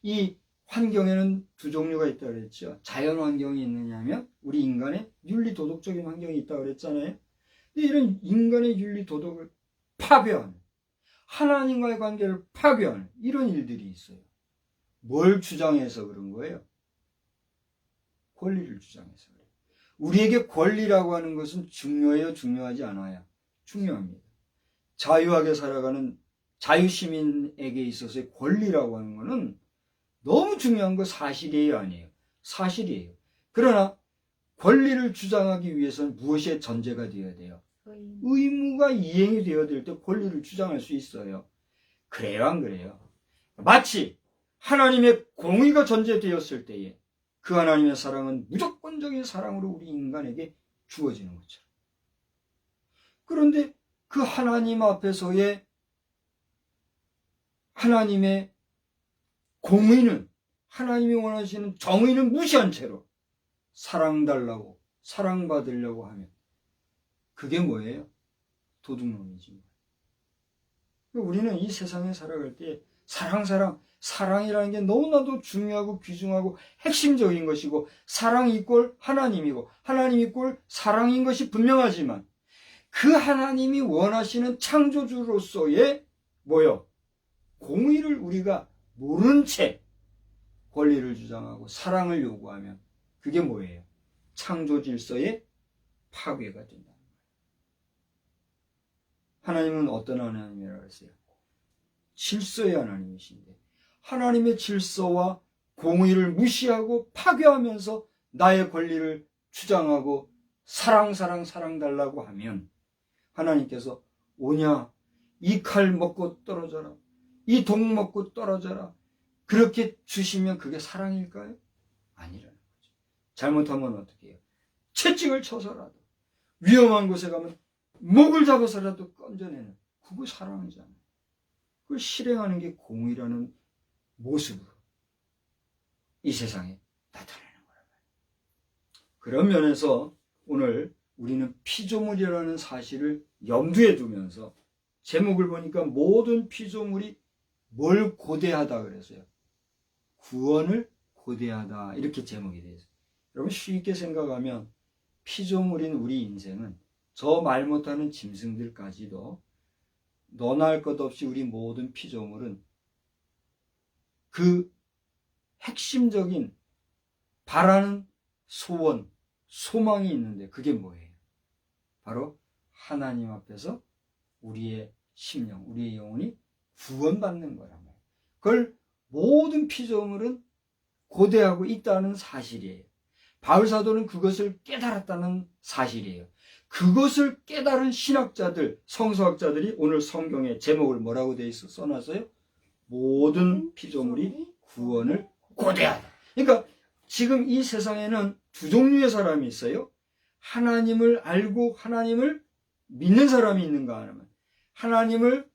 이 환경에는 두 종류가 있다고 그랬죠. 자연 환경이 있느냐면 우리 인간의 윤리 도덕적인 환경이 있다고 그랬잖아요. 근데 이런 인간의 윤리 도덕을 파괴하는, 하나님과의 관계를 파괴하는 이런 일들이 있어요. 뭘 주장해서 그런 거예요? 권리를 주장해서 그래요. 우리에게 권리라고 하는 것은 중요해요, 중요하지 않아요? 중요합니다. 자유하게 살아가는 자유시민에게 있어서의 권리라고 하는 것은 너무 중요한 거 사실이에요, 아니에요? 사실이에요. 그러나 권리를 주장하기 위해서는 무엇이 전제가 되어야 돼요? 의무가 이행이 되어야 될 때 권리를 주장할 수 있어요. 그래요, 안 그래요? 마치 하나님의 공의가 전제되었을 때에 그 하나님의 사랑은 무조건적인 사랑으로 우리 인간에게 주어지는 것처럼. 그런데 그 하나님 앞에서의 하나님의 공의는, 하나님이 원하시는 정의는 무시한 채로 사랑달라고, 사랑받으려고 하면 그게 뭐예요? 도둑놈이지. 우리는 이 세상에 살아갈 때 사랑이라는 게 너무나도 중요하고 귀중하고 핵심적인 것이고, 사랑 이꼴 하나님이고 하나님 이꼴 사랑인 것이 분명하지만 그 하나님이 원하시는 창조주로서의 공의를 우리가 모른 채 권리를 주장하고 사랑을 요구하면 그게 뭐예요? 창조 질서의 파괴가 된다는 거예요. 하나님은 어떤 하나님이라고 했어요? 질서의 하나님이신데, 하나님의 질서와 공의를 무시하고 파괴하면서 나의 권리를 주장하고 사랑 달라고 하면 하나님께서 오냐, 이 칼 먹고 떨어져라, 이 독 먹고 떨어져라, 그렇게 주시면 그게 사랑일까요? 아니라는 거죠. 잘못하면 어떻게 해요? 채찍을 쳐서라도, 위험한 곳에 가면 목을 잡아서라도 건져내는, 그거 사랑이잖아요. 그걸 실행하는 게 공의라는 모습으로 이 세상에 나타나는 거란 말이에요. 그런 면에서 오늘 우리는 피조물이라는 사실을 염두에 두면서 제목을 보니까 모든 피조물이 뭘 고대하다 그랬어요? 구원을 고대하다, 이렇게 제목이 되어 있어요. 여러분, 쉽게 생각하면 피조물인 우리 인생은 저 말 못하는 짐승들까지도 너나 할 것 없이 우리 모든 피조물은 그 핵심적인 바라는 소원, 소망이 있는데 그게 뭐예요? 바로 하나님 앞에서 우리의 심령, 우리의 영혼이 구원받는 거란 말이에요. 그걸 모든 피조물은 고대하고 있다는 사실이에요. 바울 사도는 그것을 깨달았다는 사실이에요. 그것을 깨달은 신학자들, 성서학자들이 오늘 성경의 제목을 뭐라고 써놨어요? 모든 피조물이 구원을 고대하다. 그러니까 지금 이 세상에는 두 종류의 사람이 있어요. 하나님을 알고 하나님을 믿는 사람이 있는가 하면, 하나님을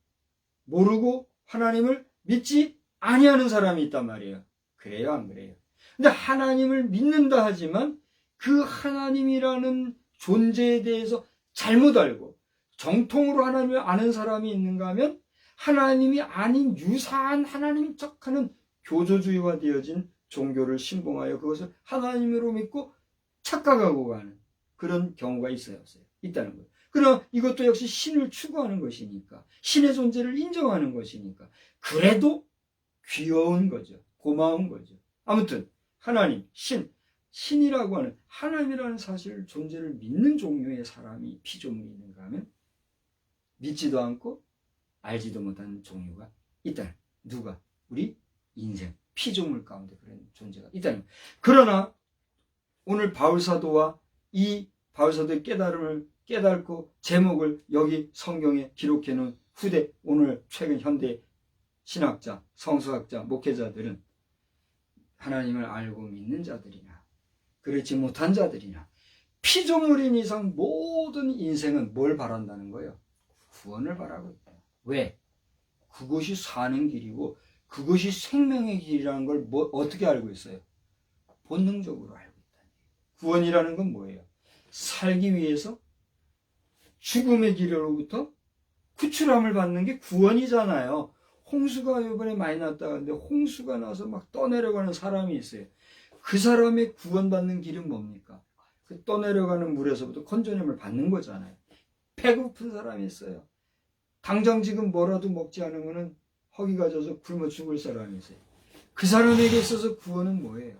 모르고 하나님을 믿지 아니하는 사람이 있단 말이에요. 그래요, 안 그래요? 근데 하나님을 믿는다 하지만 그 하나님이라는 존재에 대해서 잘못 알고 정통으로 하나님을 아는 사람이 있는가 하면 하나님이 아닌 유사한 하나님 척하는 교조주의화 되어진 종교를 신봉하여 그것을 하나님으로 믿고 착각하고 가는 그런 경우가 있어요, 없어요? 있다는 거예요. 그러나 이것도 역시 신을 추구하는 것이니까, 신의 존재를 인정하는 것이니까, 그래도 귀여운 거죠. 고마운 거죠. 아무튼 하나님, 신이라고 하는 하나님이라는 사실 존재를 믿는 종류의 사람이 피조물이 있는가 하면 믿지도 않고 알지도 못하는 종류가 있다. 누가? 우리 인생, 피조물 가운데 그런 존재가 있다는 거예요. 그러나 오늘 바울사도와 이 바울사도의 깨달음을 깨닫고 제목을 여기 성경에 기록해 놓은 후대, 오늘 최근 현대 신학자, 성서학자, 목회자들은 하나님을 알고 믿는 자들이나 그렇지 못한 자들이나 피조물인 이상 모든 인생은 뭘 바란다는 거예요? 구원을 바라고 있다. 왜? 그것이 사는 길이고 그것이 생명의 길이라는 걸 어떻게 알고 있어요? 본능적으로 알고 있다. 구원이라는 건 뭐예요? 살기 위해서 죽음의 길로부터 구출함을 받는 게 구원이잖아요. 홍수가 이번에 많이 났다는데 홍수가 나서 막 떠내려가는 사람이 있어요. 그 사람의 구원받는 길은 뭡니까? 그 떠내려가는 물에서부터 건져냄을 받는 거잖아요. 배고픈 사람이 있어요. 당장 지금 뭐라도 먹지 않으면 허기가 져서 굶어 죽을 사람이 있어요. 그 사람에게 있어서 구원은 뭐예요?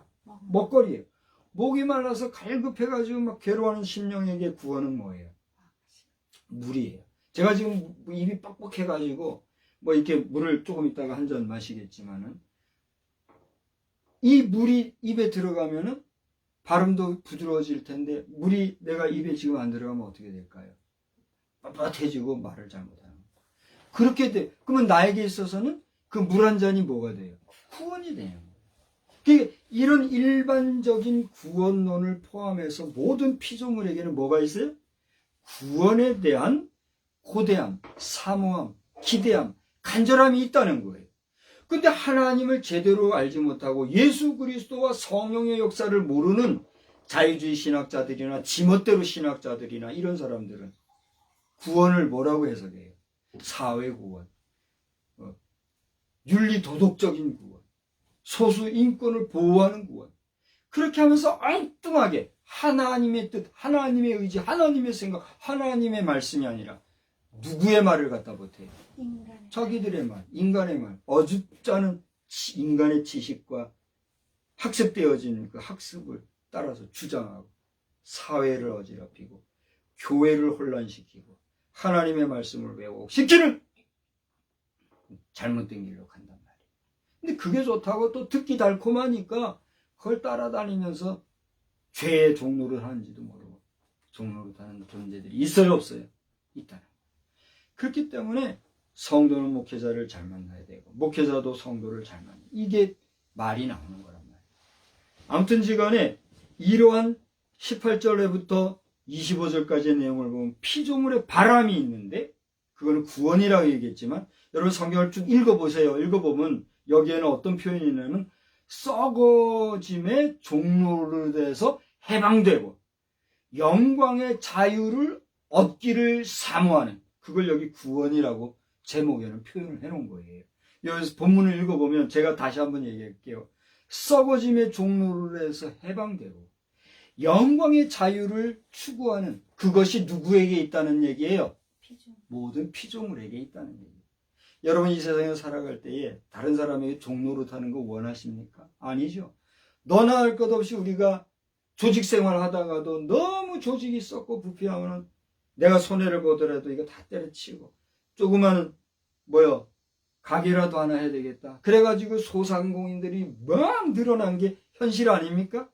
먹거리예요. 목이 말라서 갈급해가지고 막 괴로워하는 심령에게 구원은 뭐예요? 물이에요. 제가 지금 입이 뻑뻑해가지고 뭐 이렇게 물을 조금 있다가 한 잔 마시겠지만은 이 물이 입에 들어가면은 발음도 부드러워질 텐데 물이 내가 입에 지금 안 들어가면 어떻게 될까요? 뻣뻣해지고 말을 잘못하는 거예요. 그렇게 돼. 그러면 나에게 있어서는 그 물 한 잔이 뭐가 돼요? 구원이 돼요. 그러니까 이런 일반적인 구원론을 포함해서 모든 피조물에게는 뭐가 있어요? 구원에 대한 고대함, 사모함, 기대함, 간절함이 있다는 거예요. 근데 하나님을 제대로 알지 못하고 예수 그리스도와 성령의 역사를 모르는 자유주의 신학자들이나 지멋대로 신학자들이나 이런 사람들은 구원을 뭐라고 해석해요? 사회 구원, 윤리 도덕적인 구원, 소수 인권을 보호하는 구원. 그렇게 하면서 엉뚱하게 하나님의 뜻, 하나님의 의지, 하나님의 생각, 하나님의 말씀이 아니라 누구의 말을 갖다 보태요? 자기들의 말, 인간의 말, 어줍지 않은 인간의 지식과 학습되어진 그 학습을 따라서 주장하고 사회를 어지럽히고 교회를 혼란시키고 하나님의 말씀을 왜곡시키는 잘못된 길로 간단 말이에요. 근데 그게 좋다고 또 듣기 달콤하니까 그걸 따라다니면서 죄의 종로를 하는지도 모르고 종로를 하는 존재들이 있어요, 없어요? 있다는 거예요. 그렇기 때문에 성도는 목회자를 잘 만나야 되고 목회자도 성도를 잘 만나야 돼요. 이게 말이 나오는 거란 말이에요. 아무튼지간에 이러한 18절부터 25절까지의 내용을 보면 피조물의 바람이 있는데 그거는 구원이라고 얘기했지만 여러분 성경을 쭉 읽어보세요. 읽어보면 여기에는 어떤 표현이 있냐면 썩어짐의 종로로 돼서 해방되고 영광의 자유를 얻기를 사모하는 그걸 여기 구원이라고 제목에는 표현을 해놓은 거예요. 여기서 본문을 읽어보면 제가 다시 한번 얘기할게요. 썩어짐의 종로로 해서 해방되고 영광의 자유를 추구하는 그것이 누구에게 있다는 얘기예요? 모든 피조물에게 있다는 얘기예요. 여러분 이 세상에 살아갈 때에 다른 사람에게 종노릇하는 거 원하십니까? 아니죠. 너나 할 것 없이 우리가 조직 생활 하다가도 너무 조직이 썩고 부패하면 내가 손해를 보더라도 이거 다 때려치고 조그마한 가게라도 하나 해야 되겠다. 그래가지고 소상공인들이 막 늘어난 게 현실 아닙니까?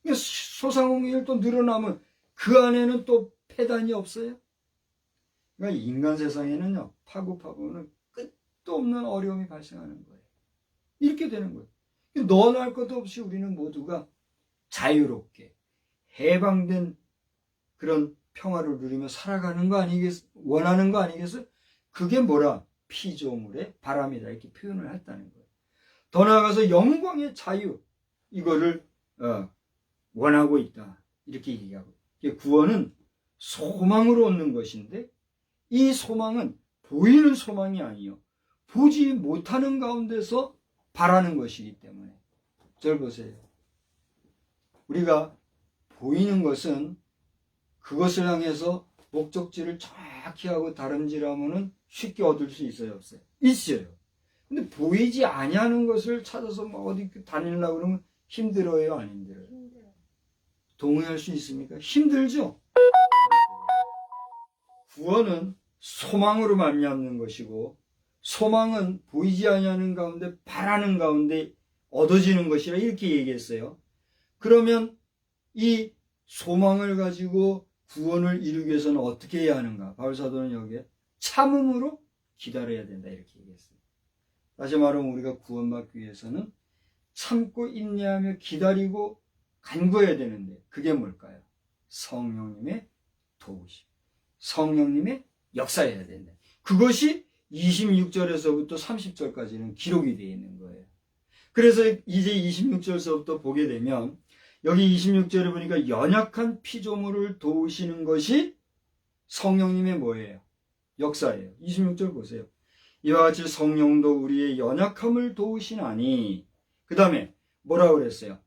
소상공인이 또 늘어나면 그 안에는 또 폐단이 없어요. 그러니까 인간 세상에는요, 파고는 끝도 없는 어려움이 발생하는 거예요. 이렇게 되는 거예요. 너나 할 것도 없이 우리는 모두가 자유롭게 해방된 그런 평화를 누리며 살아가는 거 원하는 거 아니겠어요? 그게 뭐라? 피조물의 바람이다. 이렇게 표현을 했다는 거예요. 더 나아가서 영광의 자유, 이거를 원하고 있다. 이렇게 얘기하고. 구원은 소망으로 얻는 것인데, 이 소망은 보이는 소망이 아니요, 보지 못하는 가운데서 바라는 것이기 때문에. 절 보세요. 우리가 보이는 것은 그것을 향해서 목적지를 정확히 하고 다름질하면은 쉽게 얻을 수 있어요, 없어요? 있어요. 근데 보이지 아니하는 것을 찾아서 막 어디 다니려고 그러면 힘들어요, 안 힘들어요? 동의할 수 있습니까? 힘들죠? 구원은 소망으로 말미암는 것이고, 소망은 보이지 아니하는 가운데 바라는 가운데 얻어지는 것이라 이렇게 얘기했어요. 그러면 이 소망을 가지고 구원을 이루기 위해서는 어떻게 해야 하는가? 바울사도는 여기에 참음으로 기다려야 된다 이렇게 얘기했어요. 다시 말하면 우리가 구원받기 위해서는 참고 인내하며 기다리고 간구해야 되는데, 그게 뭘까요? 성령님의 도우심, 성령님의 역사해야 된다. 그것이 26절에서부터 30절까지는 기록이 되어 있는 거예요. 그래서 이제 26절서부터 보게 되면, 여기 26절에 보니까 연약한 피조물을 도우시는 것이 성령님의 뭐예요? 역사예요. 26절 보세요. 이와 같이 성령도 우리의 연약함을 도우시나니, 그 다음에 뭐라고 그랬어요?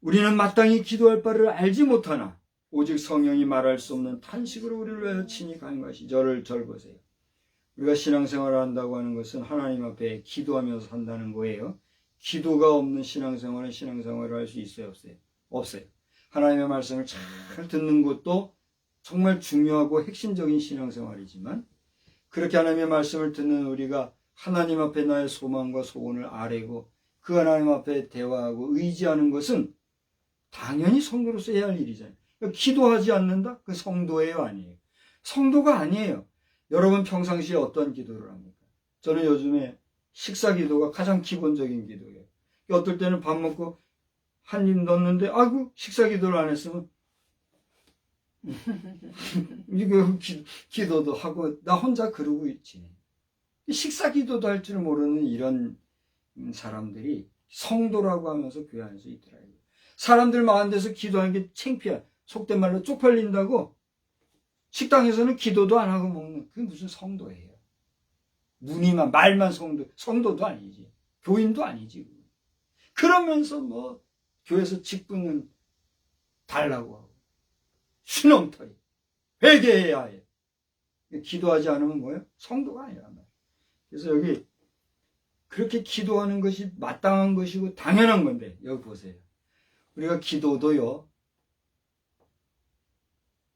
우리는 마땅히 기도할 바를 알지 못하나 오직 성령이 말할 수 없는 탄식으로 우리를 위하여 친히 간구하시. 절 보세요. 우리가 신앙생활을 한다고 하는 것은 하나님 앞에 기도하면서 산다는 거예요. 기도가 없는 신앙생활은 신앙생활을 할 수 있어요, 없어요? 없어요. 하나님의 말씀을 잘 듣는 것도 정말 중요하고 핵심적인 신앙생활이지만, 그렇게 하나님의 말씀을 듣는 우리가 하나님 앞에 나의 소망과 소원을 아뢰고 그 하나님 앞에 대화하고 의지하는 것은 당연히 성도로서 해야 할 일이잖아요. 그러니까 기도하지 않는다? 그 성도예요, 아니에요? 성도가 아니에요. 여러분 평상시에 어떤 기도를 합니까? 저는 요즘에 식사 기도가 가장 기본적인 기도예요. 어떨 때는 밥 먹고 한 입 넣었는데, 아이고, 식사 기도를 안 했으면, 이거 기도도 하고, 나 혼자 그러고 있지. 식사 기도도 할 줄 모르는 이런 사람들이 성도라고 하면서 교회 안에서 있더라고요. 사람들 많은 데서 기도하는 게 창피해. 속된 말로 쪽팔린다고 식당에서는 기도도 안 하고 먹는, 그게 무슨 성도예요? 무늬만, 말만 성도도 아니지. 교인도 아니지. 그러면서 뭐 교회에서 직분은 달라고 하고 신엉터리 회개해야 해. 기도하지 않으면 뭐예요? 성도가 아니란 말이에요. 그래서 여기 그렇게 기도하는 것이 마땅한 것이고 당연한 건데, 여기 보세요. 우리가 기도도요,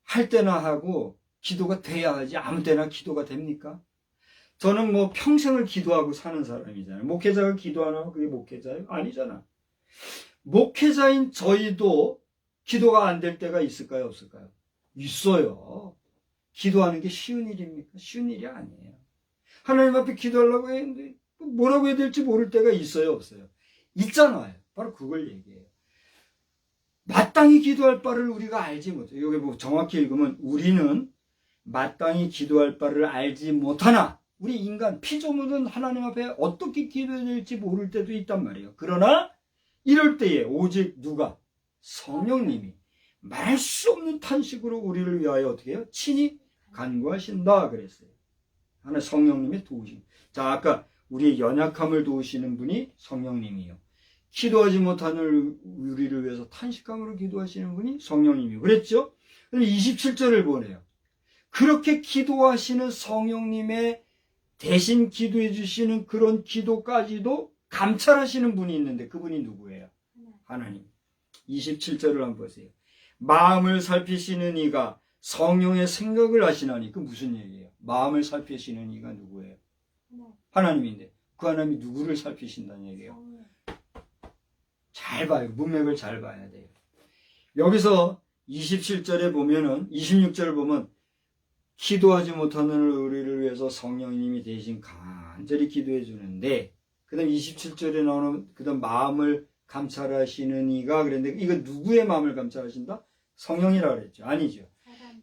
할 때나 하고 기도가 돼야 하지 아무 때나 기도가 됩니까? 저는 뭐 평생을 기도하고 사는 사람이잖아요. 목회자가 기도 안 하면 그게 목회자예요? 아니잖아. 목회자인 저희도 기도가 안 될 때가 있을까요, 없을까요? 있어요. 기도하는 게 쉬운 일입니까? 쉬운 일이 아니에요. 하나님 앞에 기도하려고 했는데 뭐라고 해야 될지 모를 때가 있어요, 없어요? 있잖아요. 바로 그걸 얘기해요. 마땅히 기도할 바를 우리가 알지 못해요. 여기 뭐 정확히 읽으면 우리는 마땅히 기도할 바를 알지 못하나, 우리 인간 피조물은 하나님 앞에 어떻게 기도해야 될지 모를 때도 있단 말이에요. 그러나 이럴 때에 오직 누가? 성령님이 말할 수 없는 탄식으로 우리를 위하여 어떻게 해요? 친히 간구하신다 그랬어요. 하나 성령님의 도우심. 자, 아까 우리의 연약함을 도우시는 분이 성령님이요. 기도하지 못하는 우리를 위해서 탄식함으로 기도하시는 분이 성령님이요. 그랬죠? 27절을 보네요. 그렇게 기도하시는 성령님의 대신 기도해 주시는 그런 기도까지도 감찰하시는 분이 있는데, 그분이 누구예요? 하나님. 27절을 한번 보세요. 마음을 살피시는 이가 성령의 생각을 하시나니. 그 무슨 얘기예요? 마음을 살피시는 이가 누구예요? 하나님인데 그 하나님이 누구를 살피신다는 얘기예요? 잘 봐요. 문맥을 잘 봐야 돼요. 여기서 27절에 보면은, 26절을 보면 기도하지 못하는 우리를 위해서 성령님이 대신 간절히 기도해 주는데, 그 다음 27절에 나오는 그 다음 마음을 감찰하시는 이가 그랬는데, 이거 누구의 마음을 감찰하신다? 성령이라고 그랬죠. 아니죠.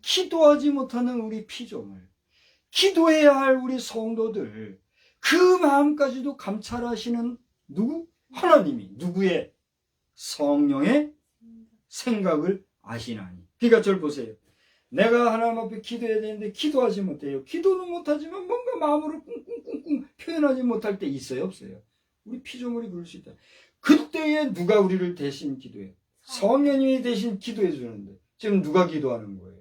기도하지 못하는 우리 피조물, 기도해야 할 우리 성도들, 그 마음까지도 감찰하시는 누구? 하나님이 누구의? 성령의 생각을 아시나니. 그러니까 저를 보세요. 내가 하나님 앞에 기도해야 되는데 기도하지 못해요. 기도는 못하지만 뭔가 마음으로 꿍꿍꿍꿍 표현하지 못할 때 있어요, 없어요? 우리 피조물이 그럴 수 있다. 그때에 누가 우리를 대신 기도해요? 성령님이 대신 기도해 주는데 지금 누가 기도하는 거예요?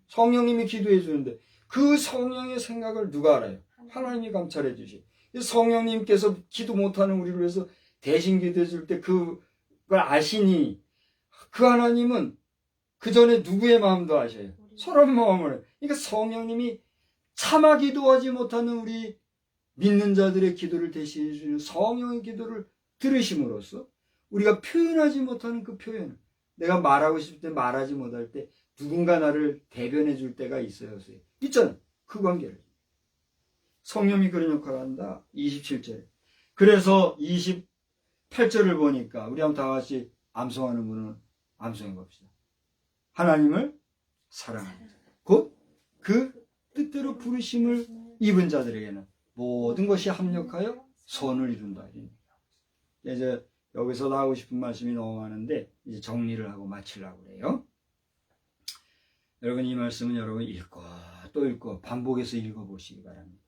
성령님이 기도해 주는데 그 성령의 생각을 누가 알아요? 하나님이 감찰해 주시. 성령님께서 기도 못하는 우리를 위해서 대신 기도해 줄 때 그걸 아시니 그 하나님은 그 전에 누구의 마음도 아셔요? 사람 마음을. 그러니까 성령님이 차마 기도하지 못하는 우리 믿는 자들의 기도를 대신해 주는 성령의 기도를 들으심으로써 우리가 표현하지 못하는 그 표현을 내가 말하고 싶을 때 말하지 못할 때 누군가 나를 대변해 줄 때가 있어요. 있잖아. 그 관계를. 성령이 그런 역할을 한다. 27절에. 그래서 28절을 보니까 우리 한번 다 같이 암송하는 분은 암송해 봅시다. 하나님을 사랑하는 자. 곧 그 뜻대로 부르심을 입은 자들에게는 모든 것이 합력하여 선을 이룬다. 이제 여기서 나오고 싶은 말씀이 너무 많은데 이제 정리를 하고 마치려고 그래요. 여러분 이 말씀은 여러분 읽고 또 읽고 반복해서 읽어보시기 바랍니다.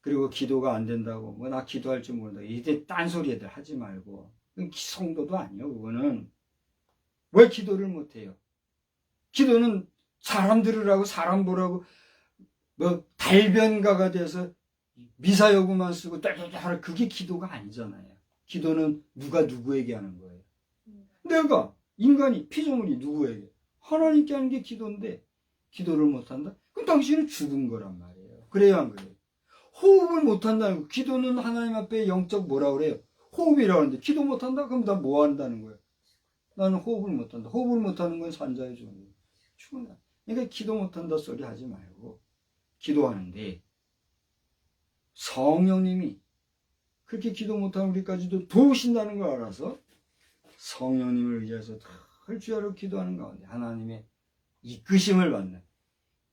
그리고 기도가 안 된다고 뭐 나 기도할 줄 모른다 이제 딴소리 애들 하지 말고 성도도 아니요. 그거는 왜 기도를 못해요? 기도는 사람 들으라고 사람 보라고 뭐 달변가가 돼서 미사여구만 쓰고 따따따 그게 기도가 아니잖아요. 기도는 누가 누구에게 하는 거예요? 내가 인간이 피조물이 누구에게? 하나님께 하는 게 기도인데 기도를 못한다? 그럼 당신은 죽은 거란 말이에요. 그래요 안 그래요? 호흡을 못한다는 거. 기도는 하나님 앞에 영적 뭐라 그래요? 호흡이라고 하는데 기도 못한다? 그럼 나 뭐 한다는 거예요? 나는 호흡을 못한다. 호흡을 못하는 건 산자의 죽은 거예요. 죽은다. 그러니까 기도 못한다 소리 하지 말고 기도하는데 성령님이 그렇게 기도 못하는 우리까지도 도우신다는 걸 알아서 성령님을 의지해서 늘 주야로 기도하는 가운데 하나님의 이끄심을 받는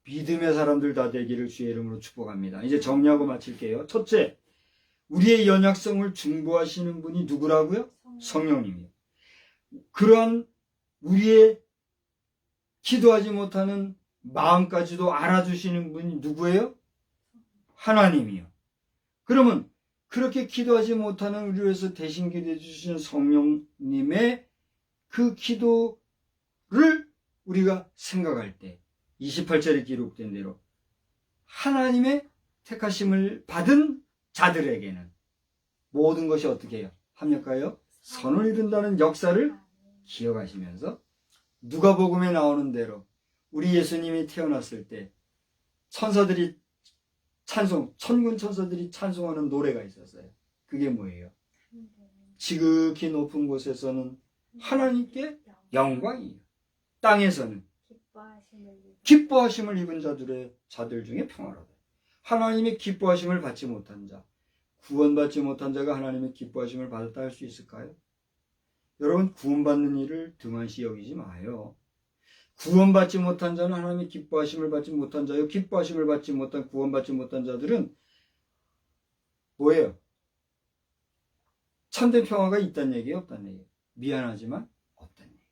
믿음의 사람들 다 되기를 주의 이름으로 축복합니다. 이제 정리하고 마칠게요. 첫째, 우리의 연약성을 중보하시는 분이 누구라고요? 성령님이요. 그러한 우리의 기도하지 못하는 마음까지도 알아주시는 분이 누구예요? 하나님이요. 그러면 그렇게 기도하지 못하는 우리를 위해서 대신 기도해 주시는 성령님의 그 기도를 우리가 생각할 때 28절에 기록된 대로 하나님의 택하심을 받은 자들에게는 모든 것이 어떻게 해요? 합력하여 선을 이룬다는 역사를 기억하시면서 누가복음에 나오는 대로 우리 예수님이 태어났을 때 천사들이 천군 천사들이 찬송하는 노래가 있었어요. 그게 뭐예요? 지극히 높은 곳에서는 하나님께 영광이에요. 땅에서는 기뻐하심을 입은 자들 중에 평화로다. 하나님의 기뻐하심을 받지 못한 자, 구원받지 못한 자가 하나님의 기뻐하심을 받았다 할 수 있을까요? 여러분 구원받는 일을 등한시 여기지 마요. 구원받지 못한 자는 하나님의 기뻐하심을 받지 못한 자요. 기뻐하심을 받지 못한 구원받지 못한 자들은 뭐예요? 참된 평화가 있다는 얘기예요? 없다는 얘기예요? 미안하지만 없다는 얘기예요.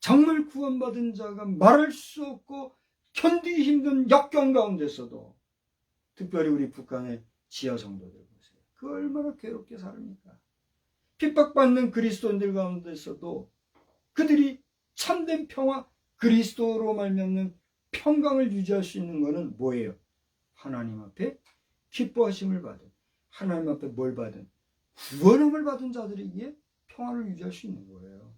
정말 구원받은 자가 말할 수 없고 견디기 힘든 역경 가운데서도 특별히 우리 북한의 지하 성도들 보세요. 그 얼마나 괴롭게 삽니까? 핍박받는 그리스도인들 가운데서도 그들이 참된 평화, 그리스도로 말미암는 평강을 유지할 수 있는 것은 뭐예요? 하나님 앞에 기뻐하심을 받은, 하나님 앞에 뭘 받은? 구원함을 받은 자들에게 평화를 유지할 수 있는 거예요.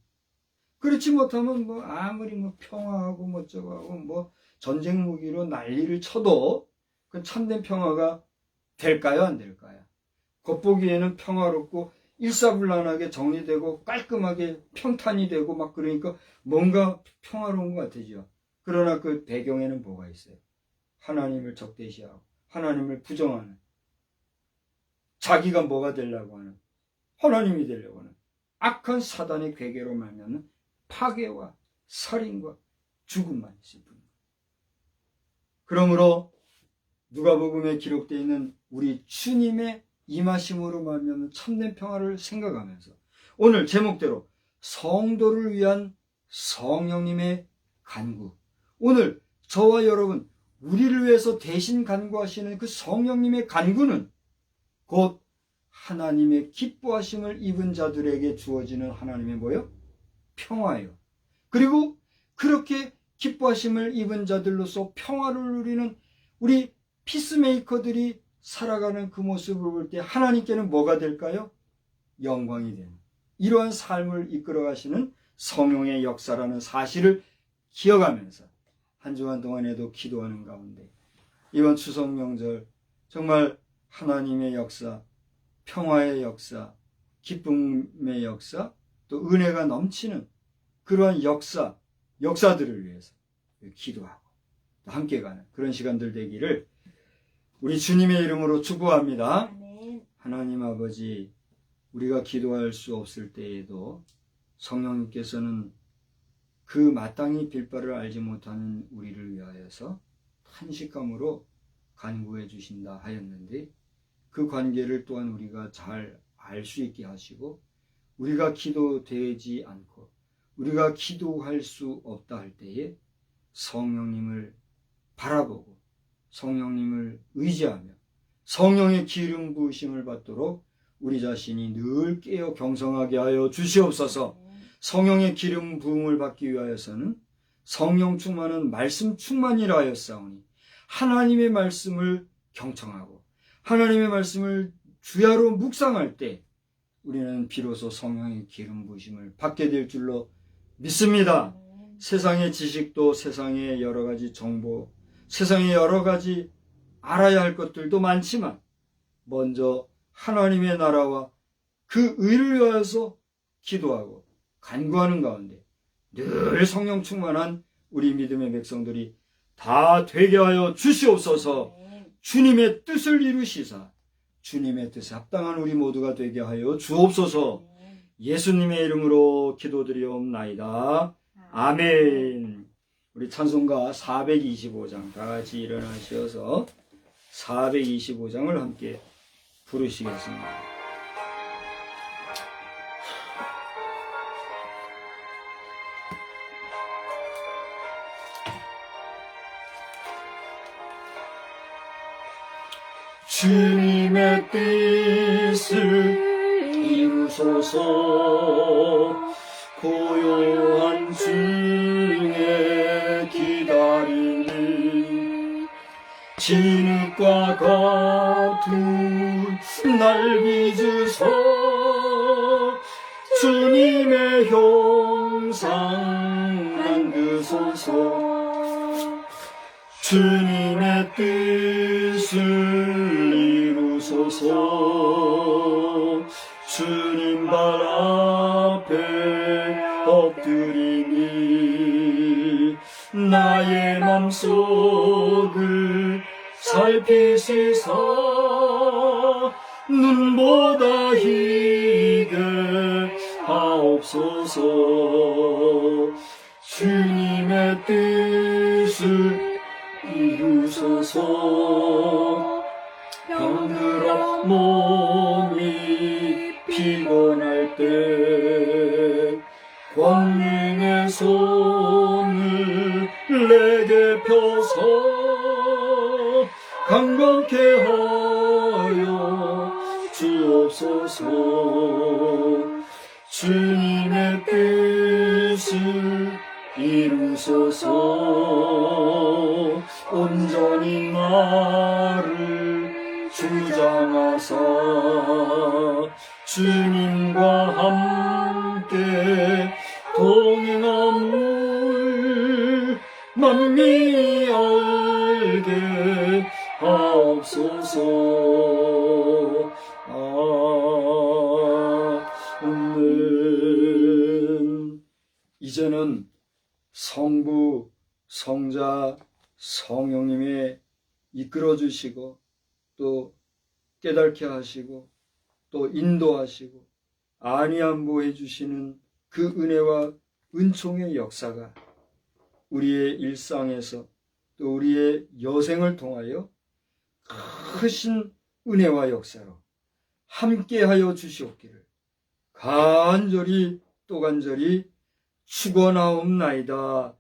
그렇지 못하면 뭐 아무리 뭐 평화하고 뭐 저거하고 뭐 전쟁 무기로 난리를 쳐도 그 참된 평화가 될까요? 안 될까요? 겉보기에는 평화롭고 일사불란하게 정리되고 깔끔하게 평탄이 되고 막 그러니까 뭔가 평화로운 것 같아요. 그러나 그 배경에는 뭐가 있어요? 하나님을 적대시하고 하나님을 부정하는 자기가 뭐가 되려고 하는 하나님이 되려고 하는 악한 사단의 괴계로 말미암는 파괴와 살인과 죽음만 있을 뿐입니다. 그러므로 누가복음에 기록되어 있는 우리 주님의 임하심으로 말미암는 참된 평화를 생각하면서 오늘 제목대로 성도를 위한 성령님의 간구, 오늘 저와 여러분 우리를 위해서 대신 간구하시는 그 성령님의 간구는 곧 하나님의 기뻐하심을 입은 자들에게 주어지는 하나님의 뭐요? 평화예요. 그리고 그렇게 기뻐하심을 입은 자들로서 평화를 누리는 우리 피스메이커들이 살아가는 그 모습을 볼 때 하나님께는 뭐가 될까요? 영광이 되는, 이러한 삶을 이끌어 가시는 성령의 역사라는 사실을 기억하면서 한 주간 동안에도 기도하는 가운데 이번 추석 명절 정말 하나님의 역사, 평화의 역사, 기쁨의 역사, 또 은혜가 넘치는 그러한 역사들을 위해서 기도하고 함께 가는 그런 시간들 되기를 우리 주님의 이름으로 축복합니다. 아멘. 하나님 아버지, 우리가 기도할 수 없을 때에도 성령님께서는 그 마땅히 빌 바를 알지 못하는 우리를 위하여서 탄식감으로 간구해 주신다 하였는데, 그 관계를 또한 우리가 잘 알 수 있게 하시고, 우리가 기도되지 않고 우리가 기도할 수 없다 할 때에 성령님을 바라보고 성령님을 의지하며 성령의 기름 부으심을 받도록 우리 자신이 늘 깨어 경성하게 하여 주시옵소서. 성령의 기름 부음을 받기 위하여서는 성령 충만은 말씀 충만이라 하였사오니 하나님의 말씀을 경청하고 하나님의 말씀을 주야로 묵상할 때 우리는 비로소 성령의 기름 부으심을 받게 될 줄로 믿습니다. 세상의 지식도, 세상의 여러 가지 정보, 세상의 여러 가지 알아야 할 것들도 많지만 먼저 하나님의 나라와 그 의를 위하여서 기도하고 간구하는 가운데 늘 성령 충만한 우리 믿음의 백성들이 다 되게 하여 주시옵소서. 주님의 뜻을 이루시사 주님의 뜻에 합당한 우리 모두가 되게 하여 주옵소서. 예수님의 이름으로 기도드리옵나이다. 아멘. 우리 찬송가 425장 다 같이 일어나셔서 425장을 함께 부르시겠습니다. 주님의 뜻을 이루소서. 고요한 중에 기다리니 진흙과 같은 날 빚으소. 주님의 형상 만드소서. 주님의 뜻을 이루소서. 주님 발 앞에 엎드리니 나의 맘속을 살피시사 눈보다 희게 하옵소서. 주님의 뜻을 이루소서. 병들어 몸이 피곤할 때 권능의 손을 내게 펴서 강건케 하여 주옵소서. 주님의 뜻을 이루소서. 온전히 나를 주장하사 주님과 함께 동행함을 만민이 알게 하옵소서. 아멘. 이제는 성부, 성자, 성령님의 이끌어주시고 또 깨닫게 하시고 또 인도하시고 안위안보해 주시는 그 은혜와 은총의 역사가 우리의 일상에서 또 우리의 여생을 통하여 크신 은혜와 역사로 함께하여 주시옵기를 간절히 또 간절히 축원하옵나이다.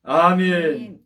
아멘.